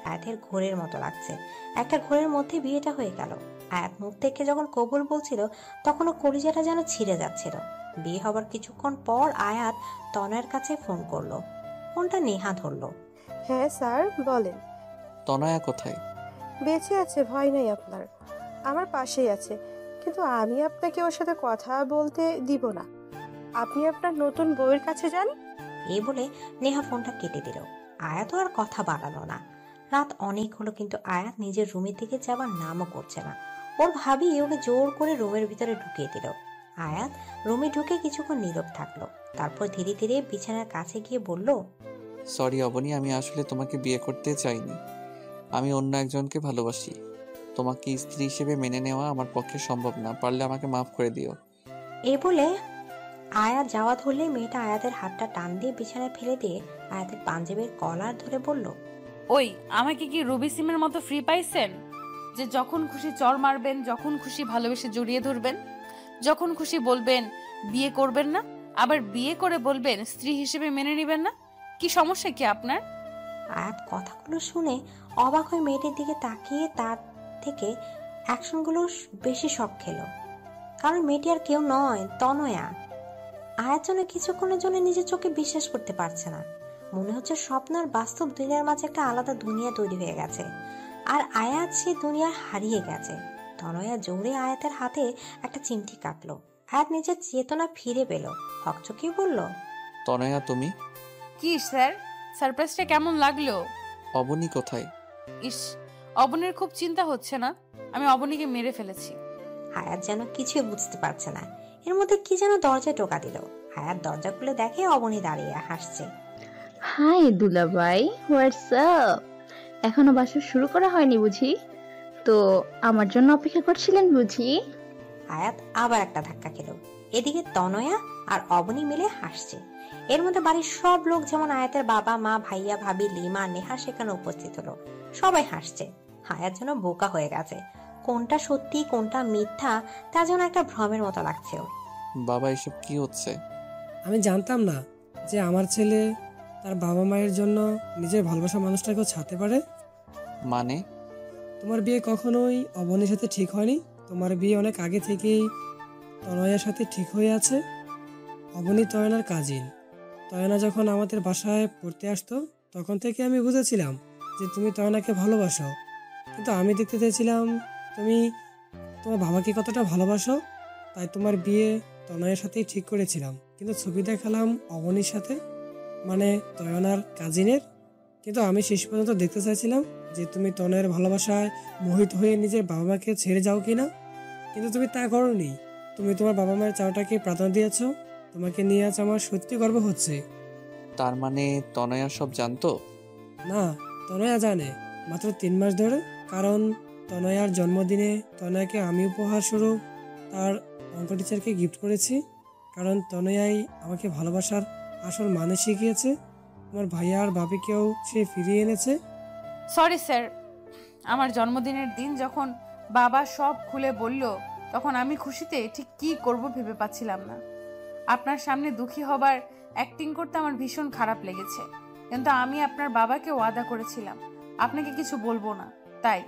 Speaker 3: আয়াতের ঘোরের মতো লাগছে, একটা ঘোরের মধ্যে বিয়েটা হয়ে গেল। আয়াত মুখ থেকে যখন কবুল বলছিল, তখন ও কলিজাটা যেন ছিঁড়ে যাচ্ছিল। বিয়ে হবার কিছুক্ষণ পর আয়াত তনয়ার কাছে ফোন করলো। ফোনটা নেহা ধরলো।
Speaker 10: হ্যাঁ স্যার, বলেন।
Speaker 2: তনয়া কোথায়?
Speaker 10: বেঁচে আছে, ভয় নেই আপনার, আমার পাশেই আছে। কিন্তু আমি আপনাকে ওর সাথে কথা বলতে দিব না। আপনি আপনার নতুন বউয়ের কাছে যান।
Speaker 3: এই বলে নেহা ফোনটা কেটে দিল। আয়াত আর কথা বাড়ালো না। রাত অনেক হলো, কিন্তু আয়াত নিজের রুমের দিকে যাবার নামও করছে না। ওর ভাবি ওকে জোর করে রুমের ভিতরে ঢুকিয়ে দিল। আয়াত রুমে ঢুকে কিছুক্ষণ নীরব থাকলো, তারপর ধীরে ধীরে বিছানার কাছে গিয়ে বলল,
Speaker 2: সরি অবনী, আমি আসলে তোমাকে বিয়ে করতে চাইনি। আমি অন্য একজনকে ভালোবাসি। তোমাকে স্ত্রী হিসেবে মেনে নেওয়া আমার পক্ষে সম্ভব না, পারলে আমাকে মাফ করে দিও।
Speaker 3: এই বলে আয়াত যাওয়া ধরলে মেয়েটা আয়াতের হাতটা টান দিয়ে বিছানায় ফেলে দিয়ে আয়াতের পাঞ্জাবির কলার ধরে বলল,
Speaker 1: ওই, আমাকে কি রবি সিমের মতো ফ্রি পাইছেন যে যখন খুশি চর মারবেন, যখন খুশি ভালোবেসে জড়িয়ে ধরবেন, যখন খুশি বলবেন বিয়ে করবেন না, আবার বিয়ে করে বলবেন স্ত্রী হিসেবে মেনে নেবেন না? কি সমস্যা কি আপনার?
Speaker 3: আয়াত কথাগুলো শুনে অবাক হয়ে মেয়েটির দিকে তাকিয়ে তার থেকে অ্যাকশনগুলো বেশি শক খেলো। কারণ মেয়েটি আর কেউ নয়, তনয়া। আয়াত যেন কিছুক্ষণের জন্য নিজের চোখে বিশ্বাস করতে পারছে না। মনে হচ্ছে স্বপ্ন আর বাস্তব দুনিয়ার মাঝে একটা আলাদা দুনিয়া তৈরি হয়ে গেছে, আর আয়াত সে দুনিয়ায় হারিয়ে গেছে। তনয়া জোরে আয়াতের হাতে একটা চিমটি কাটলো। আয়াত নিজের চেতনা ফিরে পেল, হকচকিয়ে বলল,
Speaker 2: তনয়া তুমি?
Speaker 1: কি স্যার, সারপ্রাইজটা কেমন লাগলো?
Speaker 2: অবনী কোথায়?
Speaker 1: ইস, অবনীর খুব চিন্তা হচ্ছে না? আমি অবনীকে মেরে ফেলেছি।
Speaker 3: হায়াত যেন কিছুই বুঝতে পারছে না। এর মধ্যে কি যেন দরজায় টোকা দিল। হায়াত দরজা খুলে দেখে অবনী দাঁড়িয়ে হাসছে।
Speaker 11: হাই দুলাভাই, হোয়াটসঅ্যাপ? এখনো বাসা শুরু করা হয়নি বুঝি? তো আমার জন্য অপেক্ষা করছিলেন বুঝি?
Speaker 3: হায়াত আবার একটা ধাক্কা খেল। এদিকে তনয়া আর অবনী মিলে হাসছে। এর মধ্যে বাড়ির সব লোক, যেমন আয়াতের বাবা মা, ভাইয়া ভাবি, লিমা, নেহা সেখানে উপস্থিত হলো। সবাই হাসছে। হায়াত যেন বোকা হয়ে গেছে। কোনটা সত্যি কোনটা মিথ্যা তা যেন একটা ভ্রমের মতো লাগছে ওর।
Speaker 2: বাবা, এসব কি হচ্ছে?
Speaker 8: আমি জানতাম না যে আমার ছেলে তার বাবা মায়ের জন্য নিজের ভালোবাসা মানুষটাকেও ছাড়তে পারে।
Speaker 2: মানে?
Speaker 8: তোমার বিয়ে কখনোই অবনীর সাথে ঠিক হয়নি। তোমার বিয়ে অনেক আগে থেকেই তনয়ার সাথে ঠিক হয়ে আছে। অবনী তয়নার কাজিন। তয়না যখন আমাদের বাসায় পড়তে আসতো তখন থেকে আমি বুঝেছিলাম যে তুমি তয়নাকে ভালোবাসো, কিন্তু আমি দেখতে চাইছিলাম তুমি তোমার বাবাকে কতটা ভালোবাসো। তাই তোমার বিয়ে তনয়ের সাথেই ঠিক করেছিলাম, কিন্তু ছবি দেখালাম অবনীর সাথে, মানে তয়নার কাজিনের। কিন্তু আমি শেষ পর্যন্ত দেখতে চাইছিলাম যে তুমি তনয়ের ভালোবাসায় মোহিত হয়ে নিজের বাবা মাকে ছেড়ে যাও কিনা, কিন্তু তুমি তা করোনি। তুমি তোমার বাবা মায়ের চাওয়াটাকে প্রাধান্য দিয়েছো। তোমাকে নিয়ে আজ আমার সত্যি গর্ব হচ্ছে।
Speaker 2: তার মানে তনয়া সব জানতো?
Speaker 8: না, তনয়া জানে, মাত্র 3 মাস ধরে। কারণ তনয়ার জন্মদিনে তনয়াকে আমি উপহার স্বরূপ তার অঙ্ক টিচারকে গিফট করেছি। কারণ তনয়াই আমাকে ভালোবাসার আসল মানে শিখিয়েছে। আমার ভাইয়া আর ভাবিকেও সে ফিরিয়ে এনেছে।
Speaker 1: সরি স্যার, আমার জন্মদিনের দিন যখন বাবা সব খুলে বলল তখন আমি খুশিতে ঠিক কি করব ভেবে পাচ্ছিলাম না। আপনার সামনে দুঃখী হবার অ্যাক্টিং করতে আমার ভীষণ খারাপ লেগেছে, কিন্তু আমি আপনার বাবাকে ওয়াদা করেছিলাম আপনাকে কিছু বলবো না, তাই